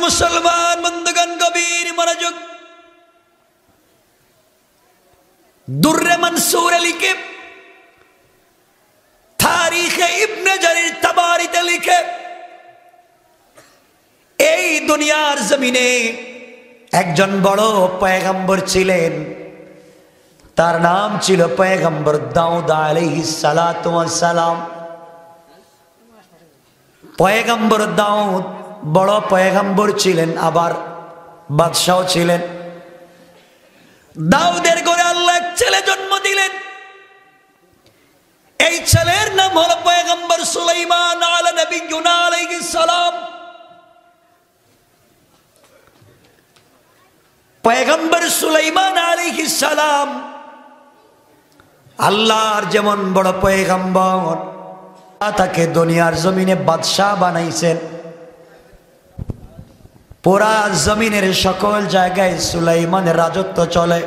मुसलमान बंदगन गभीर मनोयोग दुर्रे मंसूर लिखे तारीख इब्ने जरीर तबारीते लिखे এই দুনিয়ার জমিনে একজন বড় পয়গম্বর ছিলেন তার নাম ছিল পয়গম্বর দাউদ আলাইহিস সালাতু ওয়াস সালাম পয়গম্বর দাউদ বড় পয়গম্বর ছিলেন আবার বাদশাও ছিলেন দাউদের ঘরে আল্লাহ এক ছেলে জন্ম দিলেন এই ছেলের নাম হলো পয়গম্বর সুলাইমান আলা নবিয়্যুনা আলাইহিস সালাম পয়গম্বর সুলাইমান আলাইহিস সালাম আল্লাহর যেমন বড় পয়গম্বর তাকে দুনিয়ার জমিনে বাদশা বানাইছেন পুরা জমিনের সকল জায়গায় সুলাইমানের রাজত্ব চলে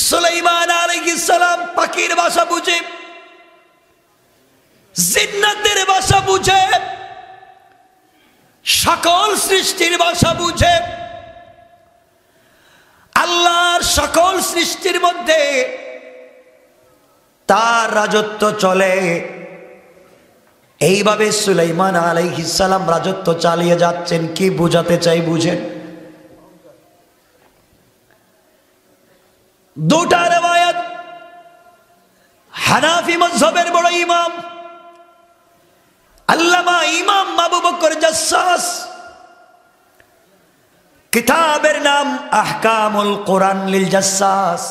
সুলাইমান আলাইহিস সালাম পাখির ভাষা বুঝে জিন্নাতের ভাষা বুঝে সকল সৃষ্টির ভাষা বুঝে আল্লাহর সকল সৃষ্টির মধ্যে তার রাজত্ব চলে এইভাবে সুলাইমান আলাইহিস সালাম রাজত্ব চালিয়ে যাচ্ছেন কি বুঝাতে চাই বুঝেন দুটা রওয়ায়াত হানাফি মাযহাবের বড় ইমাম আল্লামা ইমাম আবু বকর জাসসাস কিতাবের নাম আহকামুল কুরআন লিল জাসসাস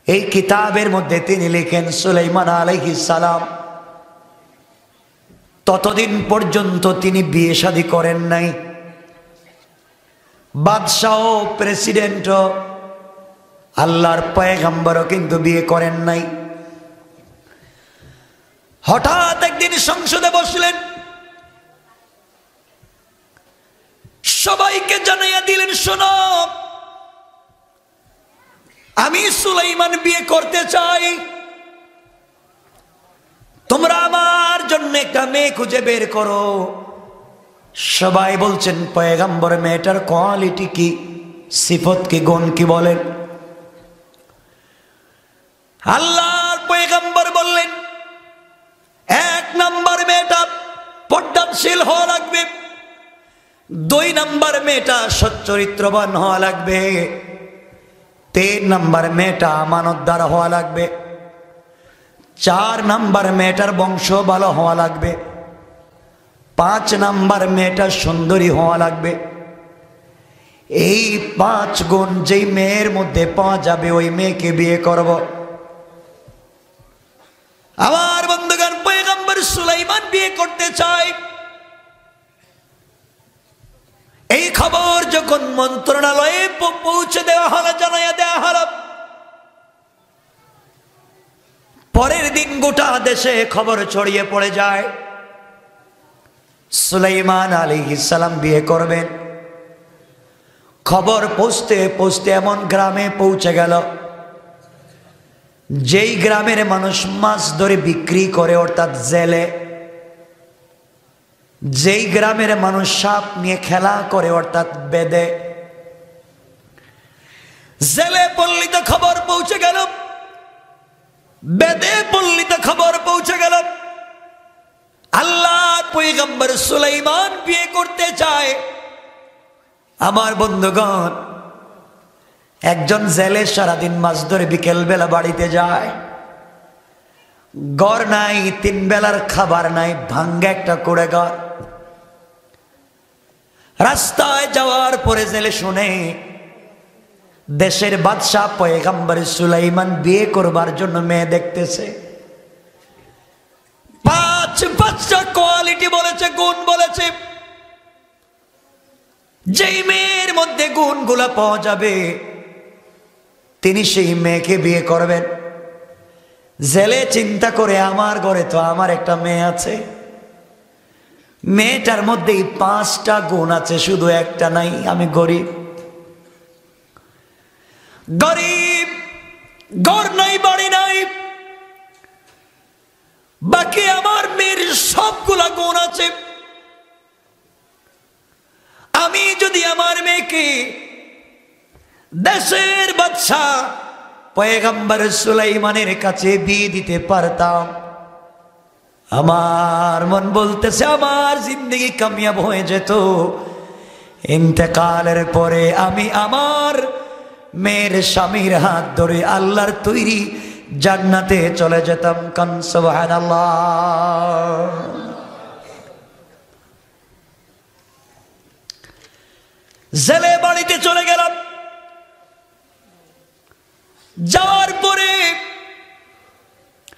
এই কিতাবের মধ্যে তিনি লেখেন সুলাইমান আলাইহিস সালাম ততদিন পর্যন্ত তিনি বিয়ে শাদী করেন নাই বাদশাহ প্রেসিডেন্ট আল্লাহর পয়গম্বরও কিন্তু বিয়ে করেন নাই হঠাৎ একদিন সংসদে বসলেন সবাইকে জানাইয়া দিলেন শোনো আমি সুলাইমান বিয়ে করতে চাই তোমরা আমার জন্য একটা মেয়ে খুঁজে বের করো সবাই বলছেন পয়গম্বর মেয়েটার কোয়ালিটি কি সিফত কি গুণ কি বলেন আল্লাহর পয়গম্বর বললেন এক নাম্বার মেয়েটা পর্দাশীল হওয়া লাগবে দুই নাম্বার মেয়েটা সচ্চরিত্রবান হওয়া লাগবে তিন নাম্বার মেয়েটা আমানতদার হওয়া লাগবে চার নাম্বার মেয়েটার বংশ ভালো হওয়া লাগবে পাঁচ নাম্বার মেয়েটা সুন্দরী হওয়া লাগবে এই পাঁচ গুণ যেই মেয়ের মধ্যে পাওয়া যাবে ওই মেয়েকে বিয়ে করব আমার বন্ধুগণ পয়গম্বর সুলাইমান বিয়ে করতে চায় এই খবর যখন মন্ত্রণালয়ে পৌঁছে দেওয়া হলো জানাইয়া দেওয়া হলো পরের দিন গোটা দেশে খবর ছড়িয়ে পড়ে যায় সুলাইমান আলাইহিস সালাম বিয়ে করবেন খবর পৌঁছতে পৌঁছতে এমন গ্রামে পৌঁছে গেল যেই গ্রামের মানুষ মাছ ধরে বিক্রি করে অর্থাৎ জেলে যেই গ্রামের মানুষ সাপ নিয়ে খেলা করে অর্থাৎ বেদে জেলে পল্লীতে খবর পৌঁছে গেল বেদে পল্লীতে খবর পৌঁছে গেল আল্লাহর পয়গম্বর সুলাইমান বিয়ে করতে চায় আমার বন্ধুগণ একজন জেলে সারাদিন মাছ ধরে বিকেল বেলা বাড়িতে যায় ঘর নাই তিন বেলার খাবার নাই ভাঙ্গা একটা কুড়ে ঘর রাস্তায় যাওয়ার পরে জেলে শুনে দেশের বাদশা পয়গম্বর সুলাইমান বিয়ে করবার জন্য মেয়ে দেখতেছে পাঁচটা কোয়ালিটি বলেছে গুণ বলেছে যেই মেয়ের মধ্যে গুণগুলো পাওয়া যাবে তিনি সেই মেয়েকে বিয়ে করবেন জেলে চিন্তা করে আমার ঘরে তো আমার একটা মেয়ে আছে মেয়েটার মধ্যে পাঁচটা গুণ আছে শুধু একটা নাই আমি গরিব গরিব ঘর নাই বাড়ি নাই বাকি আমার মেয়ের সবগুলা গুণ আছে দেশের বাদশা পয়গম্বর সুলাইমানের কাছে বিয়ে দিতে পারতাম। আমার মন বলতেছে আমার জিন্দগি কামিয়াব হয়ে যেত, ইন্তেকালের পরে আমি আমার মেয়ের স্বামীর হাত ধরে আল্লাহর তৈরি জান্নাতে চলে যেতাম। কান সুবহানাল্লাহ। জেলে বাড়িতে চলে গেলাম। যাওয়ার পরে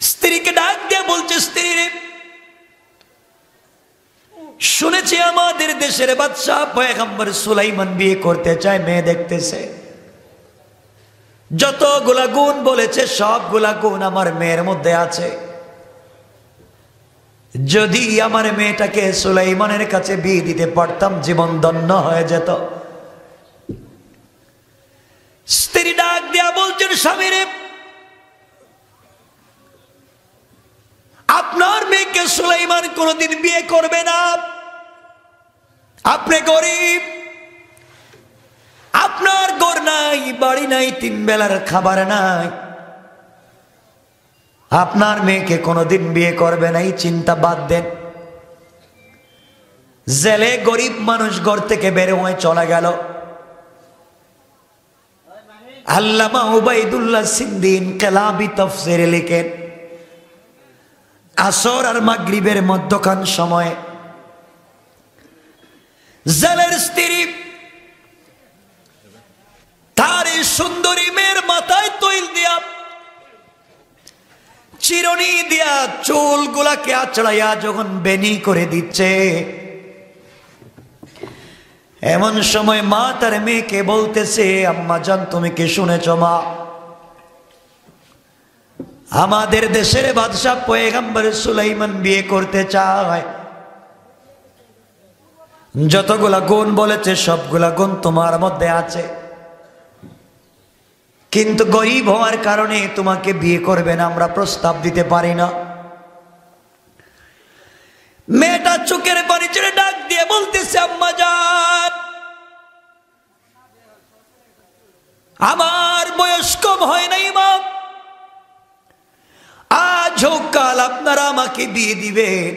স্ত্রীকে ডাক দিয়ে বলছে, স্ত্রী রে, শুনেছি আমাদের দেশের বাদশা পয়গম্বর সুলাইমান বিয়ে করতে চায়, মেয়ে দেখতেছে। যতগুলা গুণ বলেছে সবগুলা গুণ আমার মেয়ের মধ্যে আছে। যদি আমার মেয়েটাকে সুলাইমানের কাছে বিয়ে দিতে পারতাম জীবন ধন্য হয়ে যেত। স্ত্রী ডাক দিয়া বলছেন, স্বামী রে, আপনার মেয়েকে সুলাইমান কোনদিন বিয়ে করবে না। আপনি গরিব, আপনার ঘর নাই, বাড়ি নাই, 3 বেলার খাবার নাই, আপনার মেয়েকে কোনদিন বিয়ে করবে না, এই চিন্তা বাদ দেন। জেলে গরিব মানুষ ঘর থেকে বের হয়ে চলে গেল। আল্লামা উবাইদুল্লাহ সিন্দি ইনকিলাবি তাফসীরে লিখেন, আসর আর মাগরিবের মধ্যখান সময়ে জেলের স্ত্রী তার এই সুন্দরী মেয়ের মাথায় তৈল দিয়া, চিরুনি দিয়া চুলগুলাকে আঁচড়াইয়া যখন বেনি করে দিচ্ছে, এমন সময় মা তার মেয়েকে বলতেছে, আম্মা জান তুমি কি শুনেছ মা, আমাদের দেশের বাদশা পয়গম্বর সুলাইমান বিয়ে করতে চায়। যতগুলা গুণ বলেছে সবগুলা গুণ তোমার মধ্যে আছে, কিন্তু গরিব হওয়ার কারণে তোমাকে বিয়ে করবে না, আমরা প্রস্তাব দিতে পারি না। মেয়েটা চোখের পানি ছেড়ে ডাক দিয়ে বলতেছে, আম্মা জান, আমার বয়স কম হয় নাই মা, আজ হোক কাল আপনারা আমাকে বিয়ে দিবেন।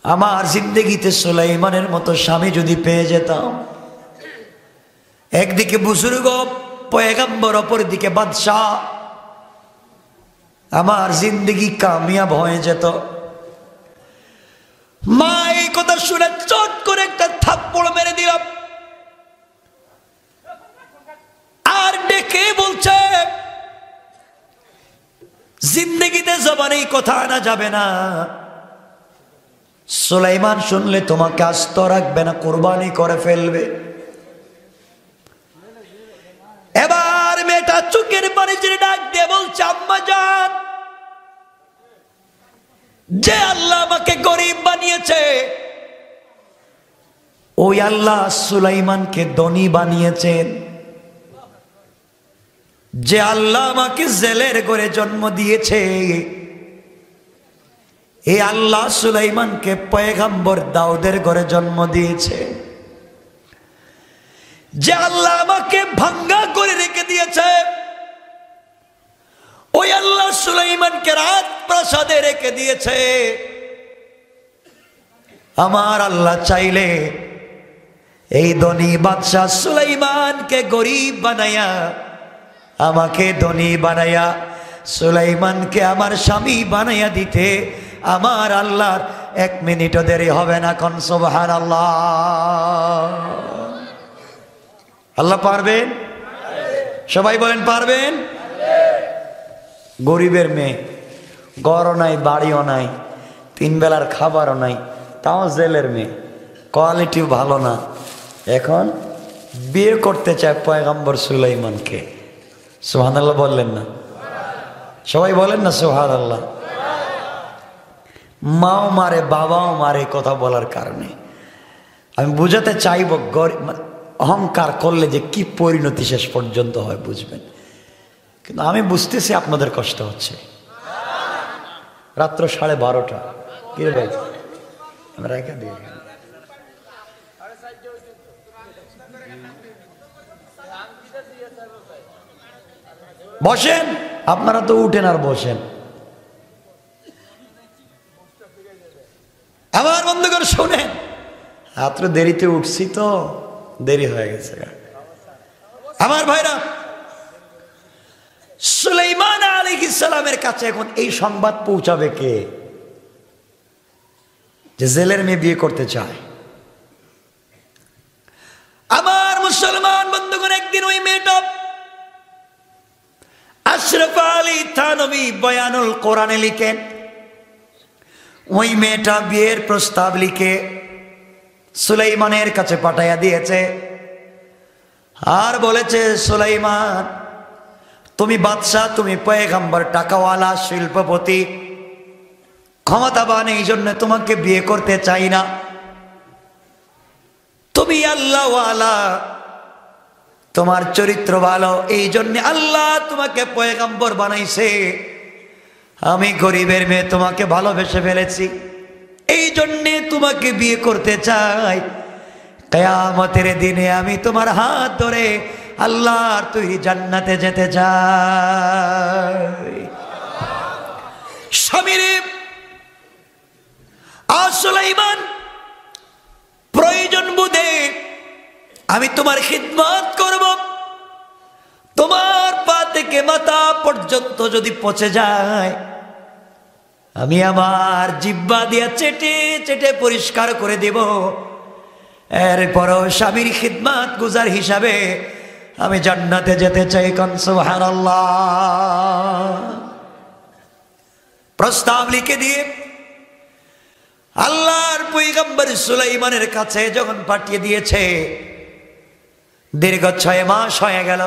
আমার জিন্দগিতে সুলাইমানের মতো স্বামী যদি পেয়ে যেতাম, একদিকে বুজুর্গ পয়গম্বর, অপর দিকে বাদশাহ, আমার জিন্দগি কামিয়াব হয়ে যেত। মা এই কথা শুনে চট করে একটা থাপ্পড় মেরে দিলাম, আর ডেকে বলছে, জিন্দগিতে জবানে এই কথা আনা যাবে না, সুলাইমান শুনলে তোমাকে আস্ত রাখবে না, কুরবানি করে ফেলবে। এবার মেয়েটা চোখের পানি ছেড়ে ডাক দিয়ে বলছে, আম্মা জান, যে আল্লাহ আমাকে গরিব বানিয়েছে, ওই আল্লাহ সুলাইমানকে ধনী বানিয়েছেন। যে আল্লাহ আমাকে জেলের ঘরে জন্ম দিয়েছে, এই আল্লাহ সুলাইমানকে পয়গম্বর দাউদের ঘরে জন্ম দিয়েছে। যে আল্লাহ আমাকে ভাঙ্গা করে রেখে দিয়েছে, ওই আল্লাহ সুলাইমানকে রাত প্রাসাদে রেখে দিয়েছে। আমার আল্লাহ চাইলে এই ধনী বাদশাহ সুলাইমানকে গরিব বানায়া, আমাকে ধনী বানায়া, সুলাইমানকে আমার স্বামী বানায়া দিতে আমার আল্লাহর 1 মিনিটও দেরি হবে না। কোন সুবহানাল্লাহ। আল্লাহ পারবেন? সবাই বলেন পারবেন। গরিবের মেয়ে, ঘরও নাই, বাড়িও নাই, 3 বেলার খাবারও নাই, তাও জেলের মেয়ে, কোয়ালিটিও ভালো না, এখন বিয়ে করতে চায় পয়গম্বর সুলাইমানকে। সুবহানাল্লাহ বললেন না? সবাই বলেন না সুবহানাল্লাহ। মাও মারে, বাবাও মারে কথা বলার কারণে। আমি বুঝাতে চাইব, অহংকার করলে যে কি পরিণতি শেষ পর্যন্ত হয় বুঝবেন। কিন্তু আমি বুঝতেছি আপনাদের কষ্ট হচ্ছে। রাত্র 12:30 কি রে ভাই, আমরা রেখে দিই। বসেন, আপনারা তো উঠেন আর বসেন। আমার বন্ধুগণ শুনেন, রাত্র দেরিতে উঠছি তো দেরি হয়ে গেছে। আমার ভাইরা, সুলাইমান আলাইহিস সালামের কাছে এখন এই সংবাদ পৌঁছাবে কে? যে জেলের মেয়ে বিয়ে করতে চায়। আমার মুসলমান বন্ধুগণ, একদিন ওই মেয়েটা আশরাফ আলী থানভী বয়ানুল কোরআনে লিখেন, ওই মেয়েটা বিয়ের প্রস্তাব লিখে সুলাইমানের কাছে পাঠাইয়া দিয়েছে আর বলেছে, সুলাইমান তুমি বাদশাহ, তুমি পয়গম্বর, টাকাওয়ালা, শিল্পপতি, ক্ষমতাবান, এই জন্য তোমাকে বিয়ে করতে চাই না। তুমি আল্লাহওয়ালা, তোমার চরিত্র ভালো, এই জন্য আল্লাহ তোমাকে পয়গম্বর বানাইছে। আমি গরিবের মেয়ে, তোমাকে ভালোবেসে ফেলেছি, এই জন্যে তোমাকে বিয়ে করতে চাই। কিয়ামতের দিনে আমি তোমার হাত ধরে আল্লাহর তৈরি জান্নাতে যেতে চাই। স্বামীরে সুলাইমান, প্রয়োজন বুঝে আমি তোমার খিদমত করব। তোমার পা থেকে মাথা পর্যন্ত যদি পচে যায়, আমি আমার জিহ্বা দিয়ে চেটে চেটে পরিষ্কার করে দেব। এরপরও স্বামীর খিদমত গুজার হিসাবে আমি জান্নাতে যেতে চাই। কোন সুবহানাল্লাহ। প্রস্তাব লিখে দিয়ে আল্লাহর পয়গম্বর সুলাইমানের কাছে যখন পাঠিয়ে দিয়েছে, দীর্ঘ 6 মাস হয়ে গেল।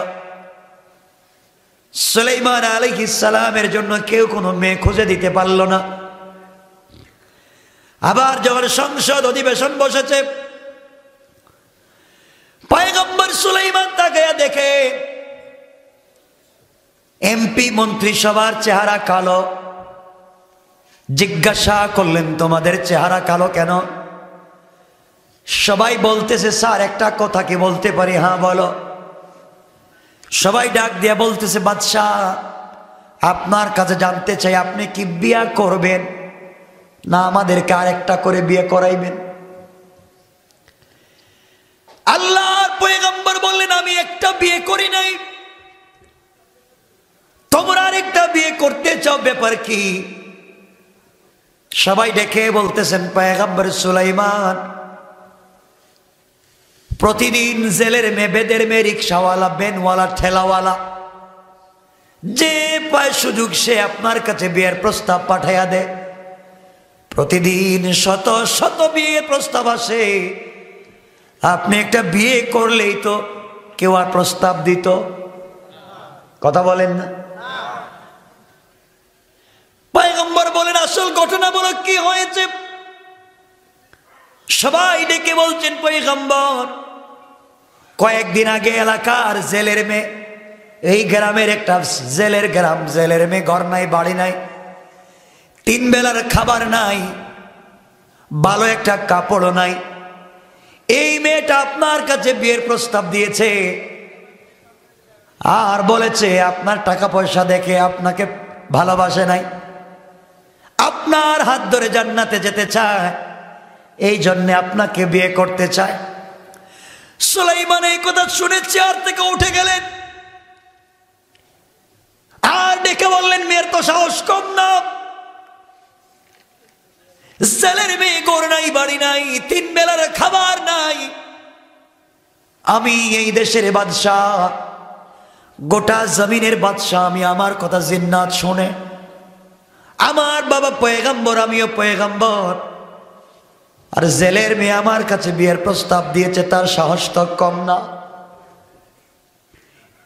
সুলাইমান আলাইহিস সালামের জন্য কেউ কোনো মেয়ে খুঁজে দিতে পারল না। আবার যখন সংসদ অধিবেশন বসেছে, পয়গম্বর সুলাইমান তাকে দেখে এমপি মন্ত্রিসভার চেহারা কালো। জিজ্ঞাসা করলেন, তোমাদের চেহারা কালো কেন? সবাই বলতেছে, স্যার একটা কথা কি বলতে পারি? হ্যাঁ বলো। সবাই ডাক দিয়ে বলতেছে, বাদশাহ আপনার কাছে জানতে চাই, আপনি কি বিয়ে করবেন না আমাদেরকে আরেকটা করে বিয়ে করাইবেন? আল্লাহর পয়গম্বর বললেন, আমি একটা বিয়ে করি নাই, তোমরা আরেকটা বিয়ে করতে চাও, ব্যাপার কি? সবাই ডেকে বলতেছেন, পয়গম্বর সুলাইমান প্রতিদিন জেলের মেয়ে, বেদের মেয়ে, রিক্সাওয়ালা, বেনওয়ালা, ঠেলাওয়ালা, যে পায় সুযোগ সে আপনার কাছে বিয়ের প্রস্তাব পাঠাইয়া দেয়। প্রতিদিন শত শত বিয়ের প্রস্তাব আসে, আপনি একটা বিয়ে করলেই তো কেউ আর প্রস্তাব দিত? কথা বলেন না। পয়গম্বর বলেন, আসল ঘটনা বলো কি হয়েছে? সবাই ডেকে বলছেন, পয়গম্বর কয়েকদিন আগে এলাকার জেলের মেয়ে, এই গ্রামের একটা জেলের গ্রাম, জেলের মেয়ে, ঘর নাই, বাড়ি নাই, 3 বেলার খাবার নাই, ভালো একটা কাপড়ও নাই। এই মেয়েটা আপনার কাছে বিয়ের প্রস্তাব দিয়েছে আর বলেছে আপনার টাকা পয়সা দেখে আপনাকে ভালোবাসে নাই, আপনার হাত ধরে জান্নাতে যেতে চায়, এই জন্য আপনাকে বিয়ে করতে চায়। সুলাইমান এই কথা শুনে চেয়ার থেকে উঠে গেলেন আর ডেকে বললেন, মেয়ের তো সাহস কম না, জেলের মেয়ে, ঘর নাই, বাড়ি নাই, 3 বেলার খাবার নাই, আমি এই দেশের বাদশাহ, গোটা জমিনের বাদশাহ, আমি আমার কথা জিন্নাত শুনে, আমার বাবা পয়গম্বর, আমিও পয়গম্বর, আর জেলের মেয়ে আমার কাছে বিয়ের প্রস্তাব দিয়েছে, তার সাহস তো কম না।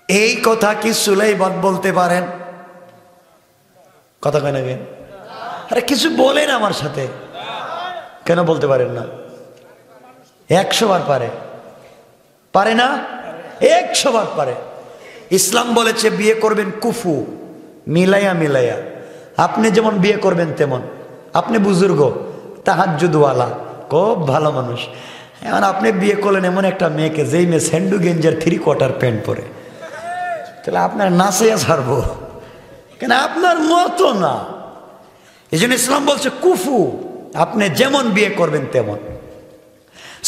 এই কথা কি সুলাইমান বলতে পারেন? কথা কেন? আরে কিছু বলেন আমার সাথে, কেন বলতে পারেন না? 100 বার পারে, পারে না? 100 বার পারে। ইসলাম বলেছে বিয়ে করবেন কুফু, মিলাইয়া মিলাইয়া। আপনি যেমন বিয়ে করবেন তেমন। আপনি বুজুর্গ, তাহাজ্জুদওয়ালা, খুব ভালো মানুষ, এখন আপনি বিয়ে করলেন এমন একটা মেয়েকে, যেই মেয়ে স্যান্ডু গেঞ্জার 3/4 প্যান্ট পরে, তাহলে আপনার নাচাইয়া ছাড়বো কেন? আপনার মতো না। এই জন্য ইসলাম বলছে কুফু, আপনি যেমন বিয়ে করবেন তেমন,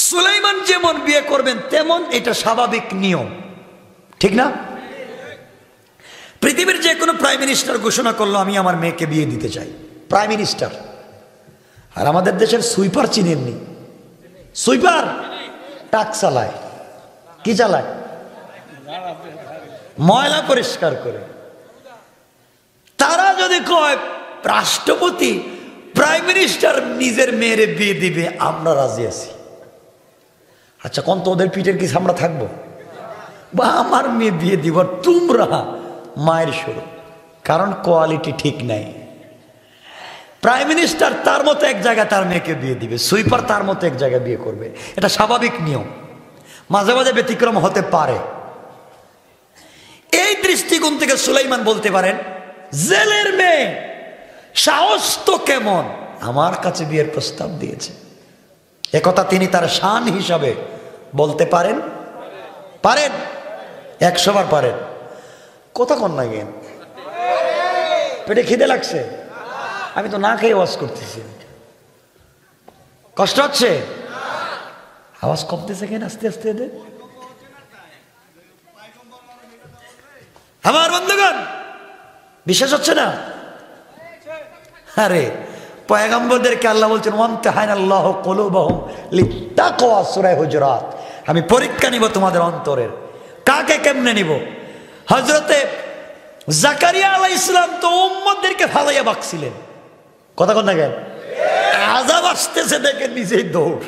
সুলাইমান যেমন বিয়ে করবেন তেমন, এটা স্বাভাবিক নিয়ম, ঠিক না? পৃথিবীর যে কোনো প্রাইম মিনিস্টার ঘোষণা করলো আমি আমার মেয়েকে বিয়ে দিতে চাই, প্রাইম মিনিস্টার। আর আমাদের দেশের সুইপার চিনেননি? সুইপার টাক চালায়, কি চালায়? ময়লা পরিষ্কার করে। তারা যদি কয় রাষ্ট্রপতি প্রাইম মিনিস্টার নিজের মেয়েরে বিয়ে দিবে, আমরা রাজি আছি। আচ্ছা কোন তো ওদের পিঠের কি আমরা থাকবো? বা আমার মেয়ে বিয়ে দিব, তোমরা মায়ের শুরু, কারণ কোয়ালিটি ঠিক নাই। প্রাইম মিনিস্টার তার মতো এক জায়গায় তার মেয়েকে বিয়ে দিবে, সুইপার তার মতো এক জায়গায় বিয়ে করবে, এটা স্বাভাবিক নিয়ম। মাঝে মাঝে ব্যতিক্রম হতে পারে। এই দৃষ্টিকোণ থেকে সুলাইমান বলতে পারেন, জেলের মেয়ে সাহস তো কেমন আমার কাছে বিয়ের প্রস্তাব দিয়েছে, একথা তিনি তার শান হিসাবে বলতে পারেন। পারেন, 100 বার পারেন। কথা কন না গেন, পেটে খিদে লাগছে, আমি তো না খেয়ে ওয়াজ করতেছি, কষ্ট হচ্ছে, আওয়াজ কমতেছে কেন আস্তে আস্তে? আমার বন্ধুগণ বিশ্বাস হচ্ছে না? আরে পয়গম্বরদেরকে আল্লাহ বলছেন ওয়ামতাহানাল্লাহু কুলুবাহুম লিত্তাকওয়া, সূরা হুজুরাত। আমি পরীক্ষা নিব তোমাদের অন্তরের। কাকে কেমনে নিব? হযরতে জাকারিয়া আলাইহিস সালাম তো উম্মতদেরকে ফালাইয়া বাকছিলেন, কথা কোন না কেন? আযাব আসতেছে দেখে নিজেই দৌড়,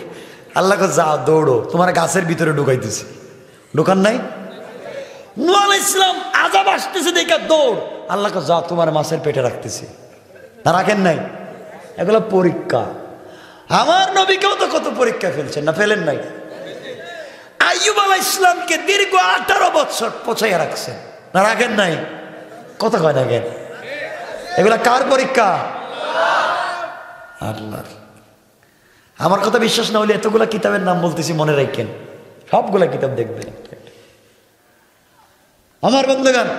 আল্লাহকে যা দৌড়ো, তোমার গাছের ভিতরে ঢুকাইতেছি, ঢুকান নাই? নূহ আলাইহিস সালাম আযাব আসতেছে দেখে দৌড়, আল্লাহকে যা তোমার মাছের পেটে রাখতেছি, না রাখেন নাই? এগুলো পরীক্ষা। আমার নবীকেও তো কত পরীক্ষা ফেলছেন, না ফেলেন নাই? আইয়ুব আলাইহিস সালামকে দীর্ঘ 18 বছর পচাইয়া রাখছেন, না রাখেন নাই? কথা কয় না কেন? এগুলা কার পরীক্ষা? আল্লাহর। আমার কথা বিশ্বাস না হলে এতগুলা কিতাবের নাম বলতেছি, মনে রাখেন, সবগুলা কিতাব দেখবেন। আমার বন্ধুগণ,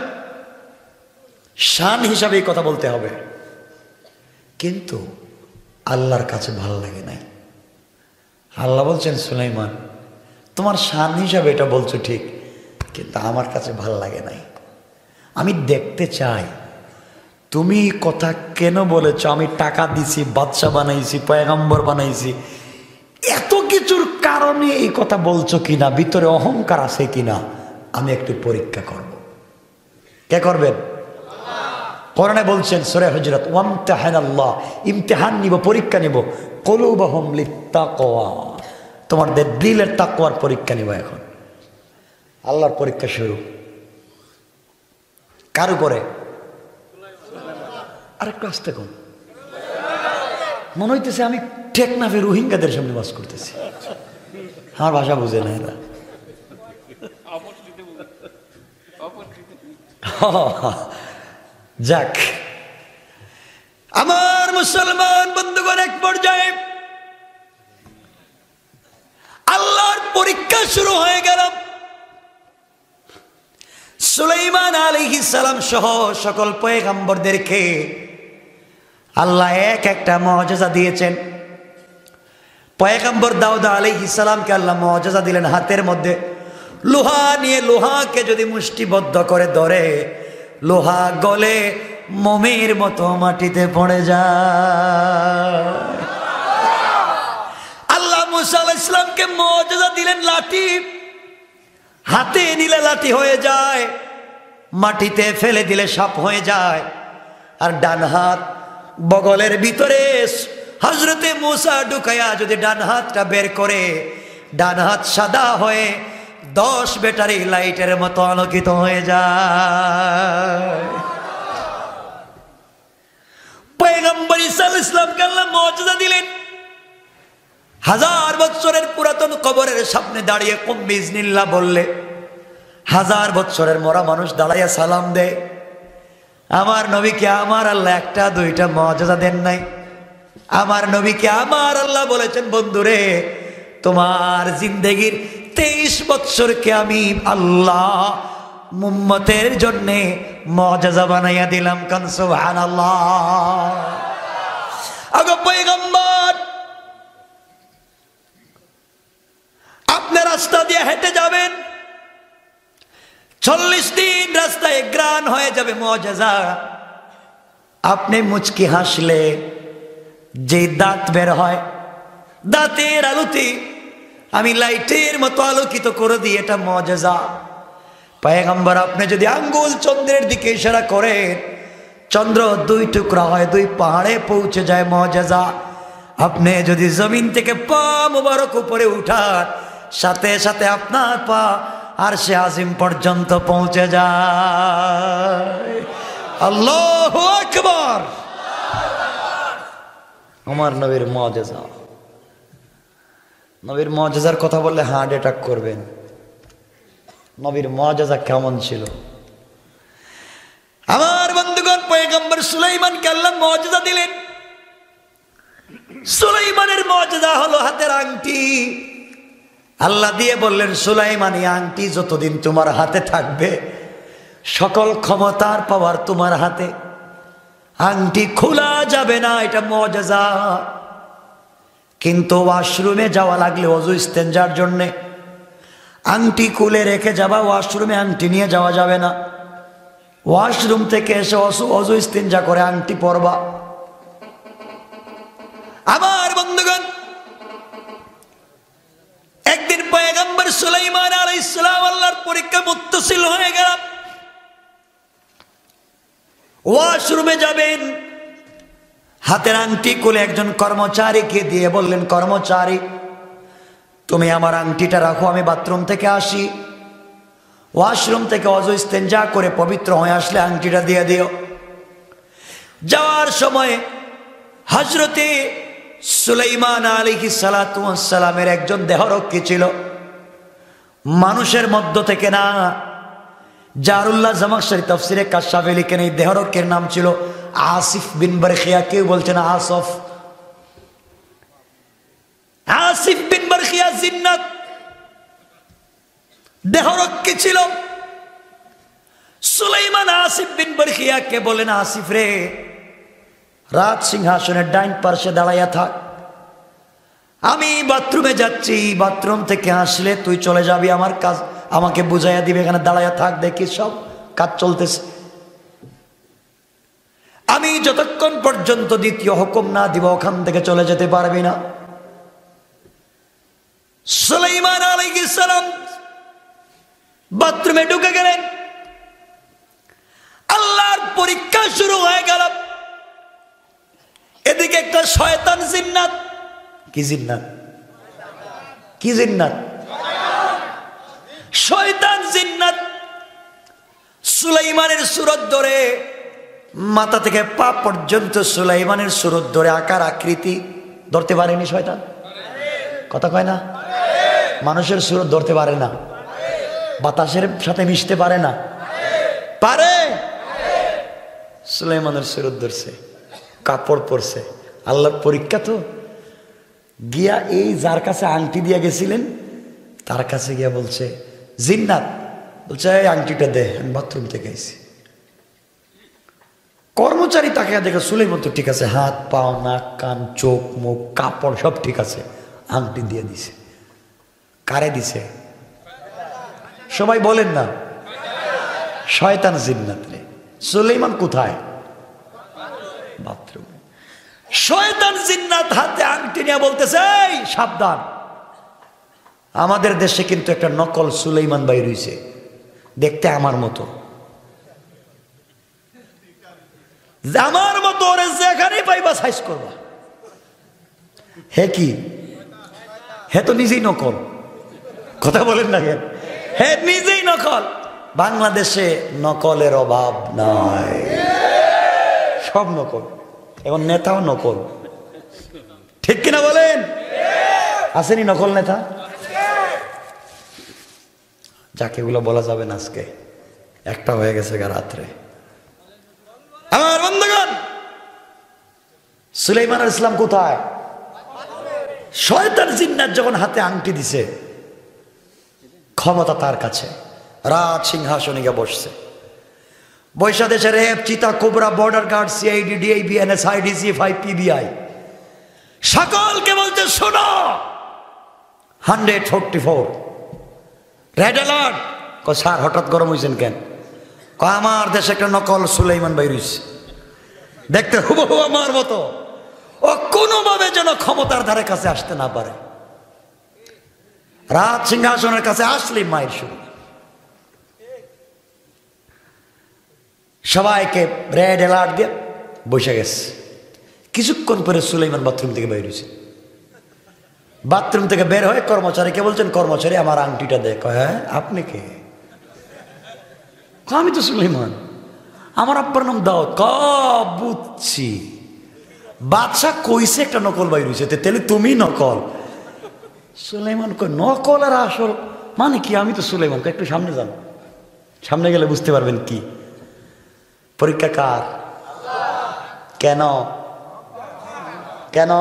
শান হিসাবে এই কথা বলতে হবে, কিন্তু আল্লাহর কাছে ভালো লাগে নাই। আল্লাহ বলছেন সুলাইমান তোমার শান হিসাবে এটা বলছো ঠিক, কিন্তু আমার কাছে ভালো লাগে নাই। আমি দেখতে চাই তুমি কথা কেন বলেছ। আমি টাকা দিছি, বাদশা বানাইছি, পয়গম্বর বানাইছি, এত কিছুর কারণে এই কথা বলছো কিনা, ভিতরে অহংকার আছে কিনা, আমি একটু পরীক্ষা করব। কে করবেন? কোরআনে বলছেন সূরা হুজুরাত, ওয়ামতাহানাল্লাহ, ইমতিহান নিব, পরীক্ষা নিব, কুলুবাহুম লিত্তাকওয়া, তোমাদের দিলের তাকওয়ার পরীক্ষা নিব। এখন আল্লাহর পরীক্ষা শুরু কার উপরে? আরেকটু আসতে কম, মনে হইতেছে আমি টেকনাফে রোহিঙ্গাদের সামনে বাস করতেছি, আমার ভাষা বুঝে না এরা। যাক, আমার মুসলমান বন্ধুগণ, এক পর্যায়ে আল্লাহর পরীক্ষা শুরু হয়ে গেল। সুলাইমান আলাইহিস সালাম সহ সকল পয়গম্বরদেরকে আল্লাহ এক একটা মুআজিজা দিয়েছেন। পয়গম্বর দাউদ আলাইহিস সালামকে আল্লাহ মুআজিজা দিলেন, হাতের মধ্যে লোহা নিয়ে লোহাকে যদি মুষ্টিবদ্ধ করে ধরে, লোহা গলে মোমের মতো মাটিতে পড়ে যায়। আল্লাহ মূসা আলাইহিস সালামকে মুআজিজা দিলেন, লাঠি হাতে নিলে লাঠি হয়ে যায়, মাটিতে ফেলে দিলে সাপ হয়ে যায়। আর ডান হাত বগলের ভিতরে হযরতে মূসা ঢুকায়া যদি ডান হাতটা বের করে, ডান হাত সাদা হয়ে 10 ব্যাটারি লাইটের মতো আলোকিত হয়ে যায়। পয়গম্বর ঈসা আলাইহিস সালামকে আল্লাহ মুআজিজা দিলেন, 1000 বছরের পুরাতন কবরের সামনে দাঁড়িয়ে কুম বিইজনিল্লাহ বললে 1000 বছরের মরা মানুষ দাঁড়াইয়া সালাম দেয়। আমার নবীকে আমার আল্লাহ একটা দুইটা মুআজিজা দেন নাই। আমার নবীকে আমার আল্লাহ বলেছেন, বন্ধুরে তোমার জিন্দেগির 23 বছরকে আমি আল্লাহ উম্মতের জন্য মুআজিজা বানাইয়া দিলাম। কান সুবহানাল্লাহ। আগো পয়গম্বর, আপনি রাস্তা দিয়ে হেঁটে যাবেন, 40 দিন রাস্তায় গ্রান হয়ে যাবে মুআজিজা। আপনি মুচকি হাসলে যে দাঁত বের হয়, দাঁতের আলোতে আমি লাইটের মতো আলোকিত করে দিই, এটা মুআজিজা। পয়গম্বর, আপনি যদি আঙ্গুল চন্দ্রের দিকে ইশারা করেন, চন্দ্র 2 টুকরা হয়, 2 পাহাড়ে পৌঁছে যায়, মুআজিজা। আপনি যদি জমিন থেকে পা মুবারক উপরে উঠান, সাথে সাথে আপনার পা আরশে আজিম পর্যন্ত পৌঁছে যায়। আল্লাহু আকবার। আমার নবীর মুআজিজা। নবীর মুআজিজার কথা বললে হার্ট অ্যাটাক করবেন। নবীর মুআজিজা কেমন ছিল? আমার বন্ধুগণ, পয়গম্বর সুলাইমানকে আল্লাহ মুআজিজা দিলেন। সুলাইমানের মুআজিজা হলো হাতের আংটি। আল্লাহ দিয়ে বললেন, সুলাইমান, এই আংটি যতদিন তোমার হাতে থাকবে, সকল ক্ষমতার পাওয়ার তোমার হাতে, আংটি খোলা যাবে না, এটা মুআজিজা। কিন্তু ওয়াশরুমে যাওয়া লাগলে ওযু ইস্তেঞ্জার জন্য আংটি খুলে রেখে যাবা, ওয়াশরুমে আংটি নিয়ে যাওয়া যাবে না। ওয়াশরুম থেকে এসে ওযু ইস্তেঞ্জা করে আংটি পরবা। আমার বন্ধুগণ, একদিন পয়গম্বর সুলাইমান আলাইহিস সালাম আল্লাহর পরীক্ষা মুত্তাসিল হয়ে গেল। ওয়াশরুমে যাবেন, হাতের আংটি খুলে একজন কর্মচারীকে দিয়ে বললেন, কর্মচারী, তুমি আমার আংটিটা রাখো, আমি বাথরুম থেকে আসি, ওয়াশরুম থেকে ওযু ইস্তেঞ্জা করে পবিত্র হয়ে আসলে আংটিটা দিয়ে দিও। যাওয়ার সময় হযরতে সুলাইমান আলাইহিস সালাতু ওয়াস সালামের একজন দেহরক্ষী ছিল, মানুষের মধ্য থেকে না। জারুল্লাহ জামাখশরী তাফসীরে কাশাফে লিখেন, এই দেহরক্ষীর নাম ছিল আসিফ বিন বারখিয়া। কেউ বলছেন আসফ। আসিফ বিন বারখিয়া জিন্নাত দেহরক্ষী ছিল। সুলাইমান আসিফ বিন বারখিয়াকে বলেন, আসিফ রে, রাত সিংহাসনের ডাইন পার্শ্বে দাঁড়াইয়া থাক, আমি বাথরুমে যাচ্ছি, বাথরুম থেকে আসলে তুই চলে যাবি, আমার কাজ আমাকে বুঝাইয়া দিবে, এখানে দাঁড়াইয়া থাক, দেখি সব কাজ চলতেছে। আমি যতক্ষণ পর্যন্ত দ্বিতীয় হুকুম না দিব ওখান থেকে চলে যেতে পারবি না। সুলাইমান আলাইহিস সালাম বাথরুমে ঢুকে গেলেন। আল্লাহর পরীক্ষা শুরু হয়ে গেল। এদিকে একটা শয়তান জিন্নাত। কি জিন্নাত? কি জিন্নাত? শয়তান জিন্নাত সুলাইমানের সুরত ধরে, মাথা থেকে পা পর্যন্ত সুলাইমানের সুরত ধরে আকার আকৃতি ধরতে পারেনি শয়তান। কথা কয় না? মানুষের সুরত ধরতে পারে না, বাতাসের সাথে মিশতে পারে না, পারে? সুলাইমানের সুরত ধরছে, কাপড় পরছে। আল্লাহর পরীক্ষা তো। গিয়া এই যার কাছে আংটি দিয়ে গেছিলেন তার কাছে গিয়া বলছে, জিন্নাত বলছে, এই আংটিটা দে, আমি বাথরুম থেকে এসেছি। কর্মচারী তাকে দেখে, সুলাইমান তো ঠিক আছে, হাত পাও নাক কান চোখ মুখ কাপড় সব ঠিক আছে, আংটি দিয়ে দিছে। কারে দিছে? সবাই বলেন না। শয়তান জিন্নাত রে। সুলাইমান কোথায়? বাথরুমে। শয়তান জিন্নাত হাতে আংটি নিয়ে বলতেছে, এই সাবধান, আমাদের দেশে কিন্তু একটা নকল সুলাইমান ভাই রয়েছে, দেখতে আমার মতো, আমার মতো, ওরে যেখানেই পাইবা সাইজ করবা। হে কি? হে তো নিজেই নকল। কথা বলেন না কেন? হে নিজেই নকল। বাংলাদেশে নকলের অভাব নাই, সব নকল। এখন নেতাও নকল, ঠিক কিনা বলেন? আসেনি নকল নেতা? যাকে এগুলো বলা যাবে না, আজকে একটা হয়ে গেছে রাত্রে। আমার বন্ধুগণ, সুলাইমান আলাইহিস সালাম কোথায়? শয়তান জিন্নাত যখন হাতে আংটি দিছে, ক্ষমতা তার কাছে। রাত সিংহাসনে গিয়ে বসছে। বৈশা দেশের রেপ, চিতা, Cobra, border guard, CID, DIB, NSI, DC, 5 PBI সকলকে বলতে, শোনো 144 রেড অ্যালার্ট। স্যার হঠাৎ গরম হয়েছেন কেন? আমার দেশে একটা নকল সুলাইমান ভাই রয়েছে, দেখতে হুবহু আমার মতো, ও কোনোভাবে যেন ক্ষমতার ধারে কাছে আসতে না পারে। রাত সিংহাসনের কাছে আসলে মায়ের শুরু। সবাইকে রেড অ্যালার্ট দিয়ে বসে গেছে। কিছুক্ষণ পরে সুলাইমান বাথরুম থেকে বের হয়েছে। বাথরুম থেকে বের হয়ে কর্মচারীকে বলছেন, কর্মচারী আমার আংটিটা দেখ। হ্যাঁ, আপনি কে? আমি তো সুলাইমান, আমার আব্বার নাম দাউদ। বুঝছি, বাদশাহ কইছে একটা নকল বাইর হয়েছে, তাহলে তুমি নকল। সুলাইমান কই, নকল আর আসল মানে কি? আমি তো সুলাইমান। একটু সামনে যান, সামনে গেলে বুঝতে পারবেন কি। পরীক্ষা কার? কেন কেন?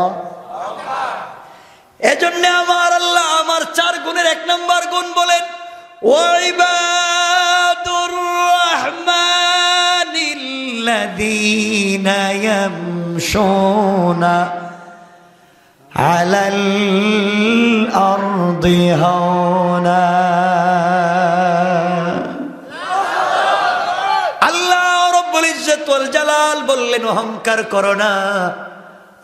এজন্য আমার আল্লাহ আমার 4 গুণের 1 নম্বর গুণ বলেন, ওয়াইবাদুর রহমানিল্লাযীনা ইয়ামশুনা আলাল আরদি হাওনা। আল্লাহ রাব্বুল ইজ্জত ওয়াল জালাল বললেন, অহংকার করো না।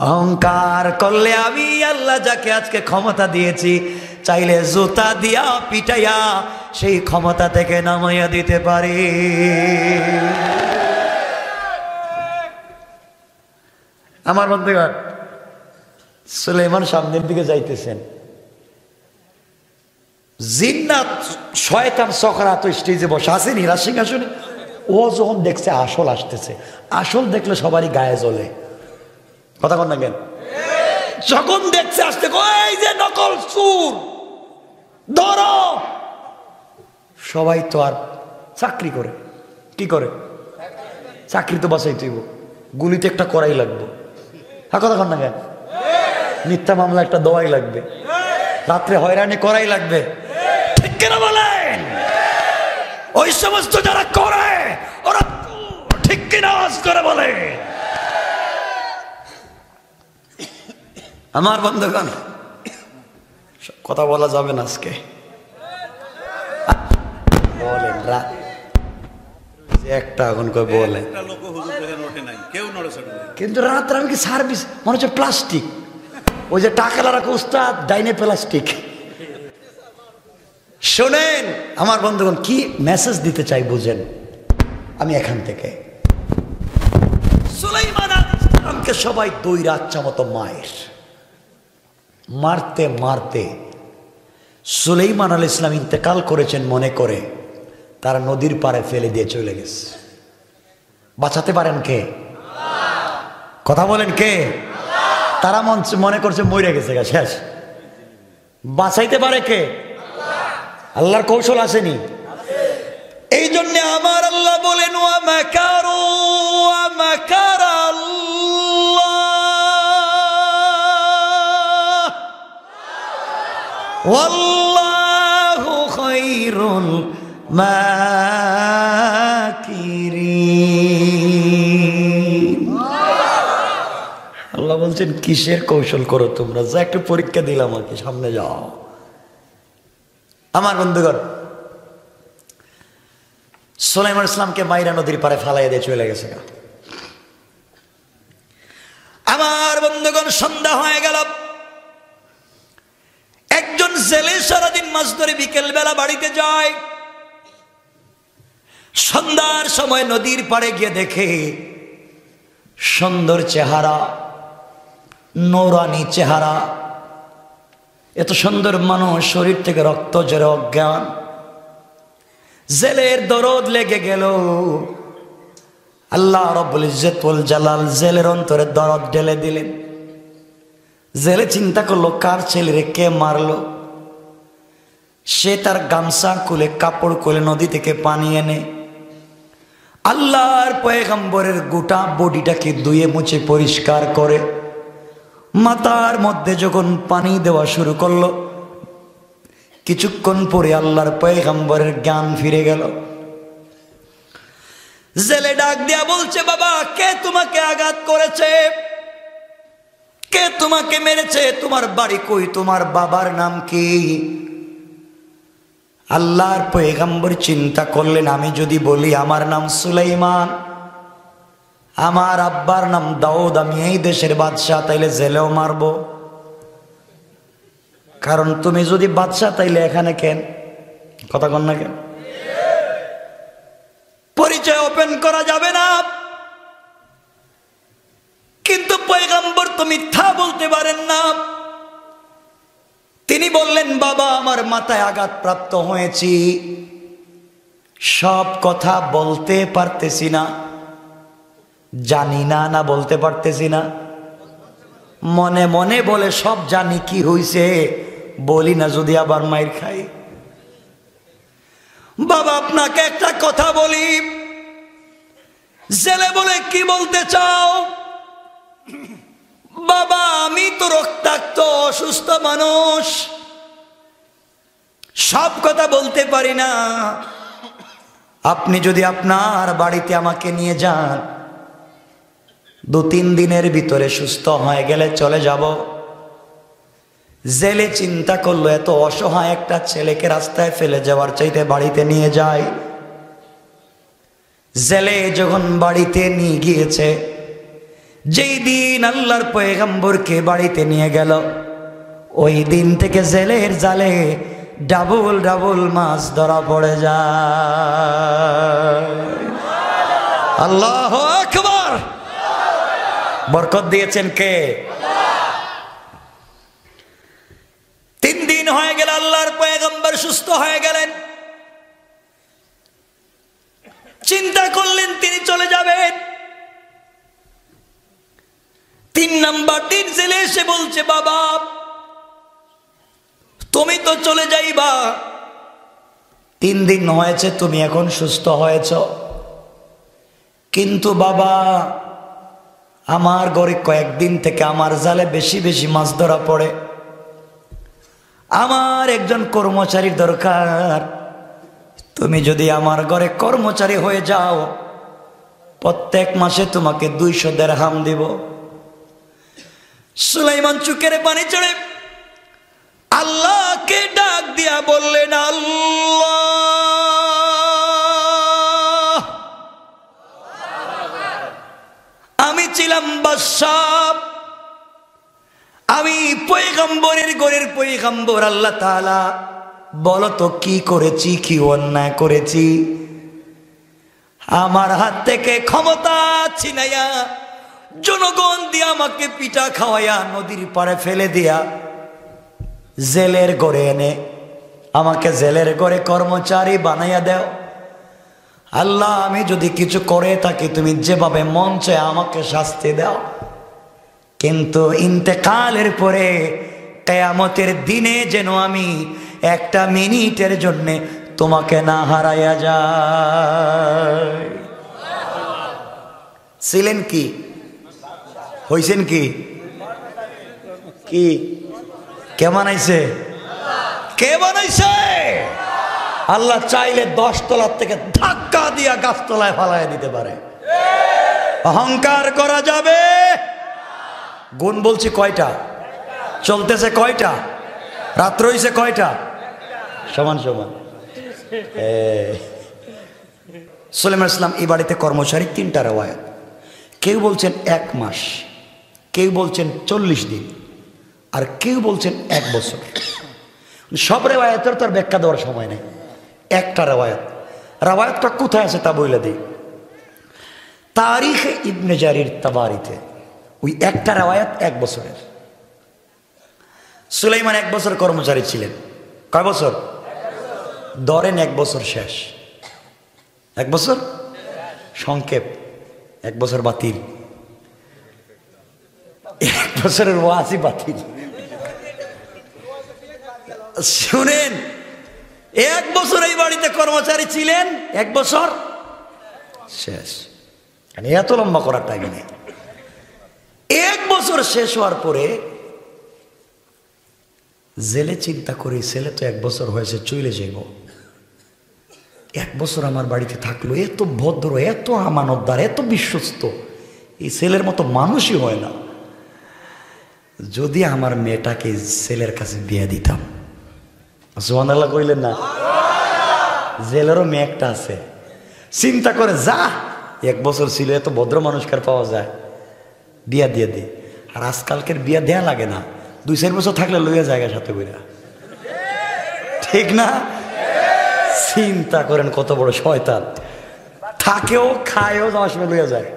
অহংকার করলে আমি আল্লাহ যাকে আজকে ক্ষমতা দিয়েছি, চাইলে জুতা দিয়া পিটাইয়া সেই ক্ষমতা থেকে নামাইয়া দিতে পারি। আমার বন্ধুগণ, সুলাইমান সামনের দিকে যাইতেছেন, জিন্নাত শয়তান সখরাত স্টেজে বসে আছেন হীরা সিংহাসনে। ও যখন দেখছে আসল আসতেছে, আসল দেখলে সবারই গায়ে জ্বলে। কথা কন না কেন? যখন দেখছে আসতে, এই যে নকল চুর ধরো। সবাই তো আর চাকরি করে, কি করে? চাকরি তো বাঁচাইতে হইব, গুলিতে একটা করাই লাগবে। হ্যাঁ, কথা কন না কেন? মিথ্যা মামলা একটা দেওয়াই লাগবে, রাত্রে হয়রানি করাই লাগবে, ঠিক কেন বলেন? ওই সমস্ত যারা করে ওরা ঠিক কিনা আওয়াজ করে বলে। আমার বন্ধুগণ, কথা বলা যাবে না আজকে, বলেন একটা এখন কই বলেন, কিন্তু রাত্রে আমি কি সার্ভিস মনে হচ্ছে প্লাস্টিক, ওই যে টাকালা রাখো উস্তাদ, ডাইনে প্লাস্টিক। শোনেন আমার বন্ধুগণ, কি মেসেজ দিতে চাই বুঝেন। আমি এখান থেকে সুলাইমান আলাইহিস সালামকে সবাই 2 রাত মতো মায়ের মারতে মারতে সুলাইমান আলাইহিস সালাম ইন্তেকাল করেছেন মনে করে তারা নদীর পাড়ে ফেলে দিয়ে চলে গেছে। বাঁচাতে পারেন কে? কথা বলেন কে? তারা মনে করছে মরে গেছে, শেষ। বাঁচাইতে পারে কে? আল্লাহর কৌশল আসেনি। এই জন্য আমার আল্লাহ বলেন, ওয়া মাকারু ওয়া মাকারাল্লাহ ওয়াল্লাহু খায়রুল মাকিরিন। আল্লাহ বলছেন, কিসের কৌশল করো তোমরা? যা একটু পরীক্ষা দিলাম আমাকে, সামনে যাও। আমার বন্ধুগণ, সুলাইমান ইসলামকে মাইরা নদীর পারে ফালাইয়া দিয়ে চলে গেছে। আমার বন্ধুগণ, সন্ধ্যা হয়ে গেল। একজন জেলে সারাদিন মাছ ধরে বিকেল বেলা বাড়িতে যায়। সন্ধ্যার সময় নদীর পাড়ে গিয়ে দেখে সুন্দর চেহারা, নূরানি চেহারা, এত সুন্দর মানুষ, শরীর থেকে রক্ত ঝরে অজ্ঞান। জেলের দরদ লেগে গেল। আল্লাহ রাব্বুল ইজ্জত ওয়াল জালাল জেলের অন্তরে দরদ ঢেলে দিলেন। জেলে চিন্তা করলো, কার ছেলেরে কে মারলো? সে তার গামছা খুলে, কাপড় খুলে নদী থেকে পানি এনে আল্লাহর পয়গম্বরের গোটা বডিটাকে ধুয়ে মুছে পরিষ্কার করে মাথার মধ্যে যখন পানি দেওয়া শুরু করলো, কিছুক্ষণ পরে আল্লাহর পয়গম্বরের জ্ঞান ফিরে গেল। জেলে ডাক দিয়া বলছে, বাবা কে তোমাকে আঘাত করেছে, কে তোমাকে মেরেছে, তোমার বাড়ি কই, তোমার বাবার নাম কি? আল্লাহর পয়গম্বর চিন্তা করলেন, আমি যদি বলি আমার নাম সুলাইমান, আমার আব্বার নাম দাউদ, আমি এই দেশের বাদশাহ, তাইলে জেলেও মারবো। কারণ তুমি যদি বাদশাহ তাইলে এখানে কেন, কথা কন না কেন? পরিচয় ওপেন করা যাবে না। কিন্তু পয়গম্বর তো মিথ্যা বলতে পারেন না। তিনি বললেন, বাবা আমার মাথায় আঘাত প্রাপ্ত হয়েছি, সব কথা বলতে পারতেছি না। জানি না, না বলতে পারতেছি না, মনে মনে বলে সব জানি, কি হইছে বলি না, যদি আবার মাইর খাই। বাবা আপনাকে একটা কথা বলি। জেলে বলে, কি বলতে চাও? বাবা আমি তো রক্তাক্ত অসুস্থ মানুষ, সব কথা বলতে পারি না। আপনি যদি আপনার বাড়িতে আমাকে নিয়ে যান, 2-3 দিনের ভিতরে সুস্থ হয়ে গেলে চলে যাব। জেলে চিন্তা করলো, এত অসহায় একটা ছেলেকে রাস্তায় ফেলে যাওয়ার চাইতে বাড়িতে নিয়ে যায়। জেলে যখন বাড়িতে নিয়ে গিয়েছে, যেই দিন আল্লাহর পয়গম্বরকে বাড়িতে নিয়ে গেল, ওই দিন থেকে জেলের জালে ডাবল ডাবল মাছ ধরা পড়ে যায়। আল্লাহু আকবার। বরকত দিয়েছেন কে? 3 দিন হয়ে গেল, আল্লাহর পয়গম্বর সুস্থ হয়ে গেলেন। চিন্তা করলেন তিনি চলে যাবেন। 3 নাম্বার দিন জেলে এসে বলছে, বাবা তুমি তো চলে যাইবা, 3 দিন হয়েছে তুমি এখন সুস্থ হয়েছ, কিন্তু বাবা আমার ঘরে কয়েকদিন থেকে আমার জালে বেশি বেশি মাছ ধরা পড়ে, আমার একজন কর্মচারীর দরকার। তুমি যদি আমার ঘরে কর্মচারী হয়ে যাও, প্রত্যেক মাসে তোমাকে 200 দিরহাম দিব। সুলাইমান চোখের পানি চড়ে আল্লাহকে ডাক দিয়া বললেন, আল্লাহ আমি ছিলাম বাদশাহ, আমি পয়গম্বরের ঘরের পয়গম্বর, আল্লাহ তাআলা বলো তো কি করেছি, কি অন্যায় করেছি? আমার হাত থেকে ক্ষমতা ছিনাইয়া জনগণ দিয়া আমাকে পিঠা খাওয়াইয়া নদীর পাড়ে ফেলে দিয়া জেলের ঘরে এনে আমাকে জেলের ঘরে কর্মচারী বানাইয়া দাও। আল্লাহ আমি যদি কিছু করে থাকি, তুমি যেভাবে মন চায় আমাকে শাস্তি দাও, কিন্তু ইন্তেকালের পরে কিয়ামতের দিনে যেন আমি 1 মিনিটের জন্য তোমাকে না হারাইয়া যায়। ছিলেন কি, হইছেন কি, কি কে বানাইছে? কে বানাইছে? আল্লাহ চাইলে 10 তলার থেকে ধাক্কা দিয়া গাছতলায় ফালাইয়া দিতে পারে। অহংকার করা যাবে? গুণ বলছি কয়টা? চলতেছে কয়টা? রাত্র হইছে কয়টা? সমান সমান। সুলাইমান ইসলাম এই বাড়িতে কর্মচারী 3টা রেওয়ায়াত। কেউ বলছেন 1 মাস, কেউ বলছেন 40 দিন, আর কেউ বলছেন 1 বছর। সব রেওয়ায়াতের তার ব্যাখ্যা দেওয়ার সময় নেই। একটা রেওয়ায়াতটা কোথায় আছে তা বলে দিই। তারিখে ইবনে জারির তাবারিতে ওই একটা রেওয়ায়াত 1 বছরের। সুলাইমান 1 বছর কর্মচারী ছিলেন। কয় বছর? ধরেন 1 বছর শেষ, 1 বছর সংক্ষেপ, 1 বছর বাতিল, 1 বছরের ওয়াজি বাতিল। শুনেন, 1 বছর এই বাড়িতে কর্মচারী ছিলেন, 1 বছর শেষ। এত লম্বা করার টাইম নেই। 1 বছর শেষ হওয়ার পরে জেলে চিন্তা করি, ছেলে তো 1 বছর হয়েছে, চলে যাইব। 1 বছর আমার বাড়িতে থাকলো, এত ভদ্র, এত আমানতদার, এত বিশ্বস্ত, এই ছেলের মতো মানুষই হয় না। যদি আমার মেয়েটাকে ছেলের কাছে বিয়ে দিতাম, সুবহানাল্লাহ কইলেন না? জেলেরও মেয়ে একটা আছে, চিন্তা করে যা 1 বছর ছিল, এত ভদ্র মানুষকার পাওয়া যায়, বিয়া দিয়ে দি। আর আজকালকের বিয়া দেয়া লাগে না, 2-4 বছর থাকলে লইয়া জায়গা সাথে বইরা, ঠিক না? চিন্তা করেন কত বড় শয়তান, থাকেও খায়ও, যাওয়ার সময় লইয়া যায়।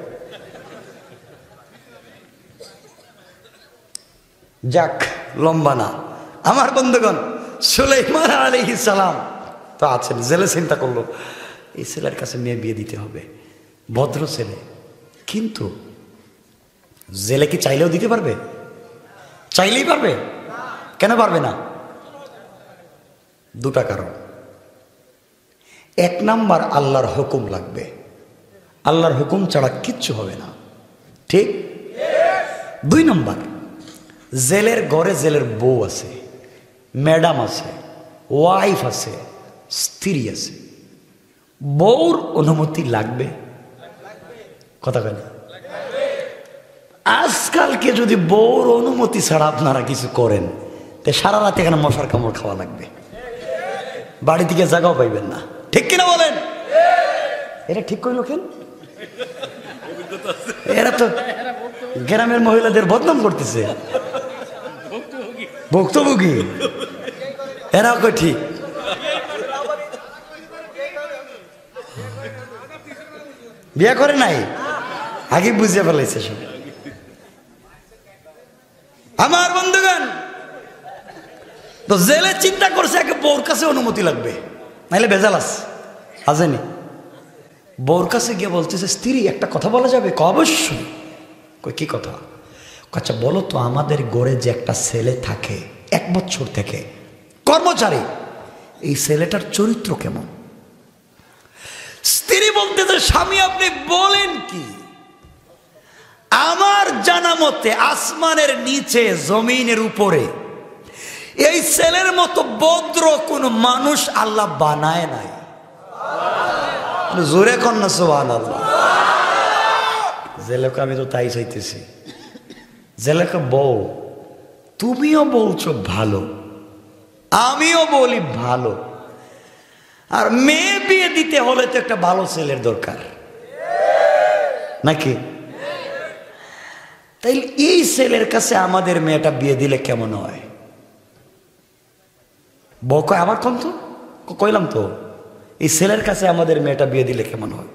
যাক, লম্বা না। আমার বন্ধুগণ, সুলাইমান আলাইহিস সালাম তো আছেন, জেলে চিন্তা করলো এই ছেলের কাছে মেয়ে বিয়ে দিতে হবে, ভদ্র ছেলে। কিন্তু জেলে কি চাইলেও দিতে পারবে? চাইলেই পারবে? কেন পারবে না? 2টা কারণ। 1 নাম্বার, আল্লাহর হুকুম লাগবে, আল্লাহর হুকুম ছাড়া কিচ্ছু হবে না, ঠিক? 2 নাম্বার, জেলের ঘরে জেলের বউ আছে, ম্যাডাম আছে, ওয়াইফ আছে, স্ত্রী আছে, বউর অনুমতি লাগবে, কথা কেন? আজকালকে যদি বউর অনুমতি ছাড়া আপনারা কিছু করেন, তে সারা রাত এখানে মশার কামড় খাওয়া লাগবে, বাড়ি থেকে জায়গাও পাইবেন না, ঠিক কিনা বলেন? এটা ঠিক কইল কেন? এরা তো গ্রামের মহিলাদের বদনাম করতেছে, ভুক্তভোগী এরা কই ঠিক। বিয়ে করে নাই, আগে বুঝিয়ে ফেলাইছে সব। আমার বন্ধুগণ, তো জেলে চিন্তা করছে একে বউর কাছে অনুমতি লাগবে, নাইলে ভেজাল আসেনি। বউর কাছে গিয়ে বলতেছে, স্ত্রী একটা কথা বলা যাবে? অবশ্যই। কই কি কথা? আচ্ছা বলো তো, আমাদের গড়ে যে একটা ছেলে থাকে 1 বছর থেকে, কর্মচারী, এই ছেলেটার চরিত্র কেমন? স্ত্রী বলতেছে, স্বামী আপনি বলেন কি? আমার জানা মতে আসমানের নিচে জমিনের উপরে এই ছেলের মতো ভদ্র কোন মানুষ আল্লাহ বানায় নাই। জোরে কন্যা সুবহানাল্লাহ। জেলেকে আমি তো তাই চাইতেছি। জেলেকে বউ, তুমিও বলছো ভালো, আমিও বলি ভালো, আর মেয়ে বিয়ে দিতে হলে তো একটা ভালো ছেলের দরকার, নাকি? তাই এই ছেলের কাছে আমাদের মেয়েটা বিয়ে দিলে কেমন হয়? বউ কয়, আবার কোন তো কইলাম তো, এই ছেলের কাছে আমাদের মেয়েটা বিয়ে দিলে কেমন হয়?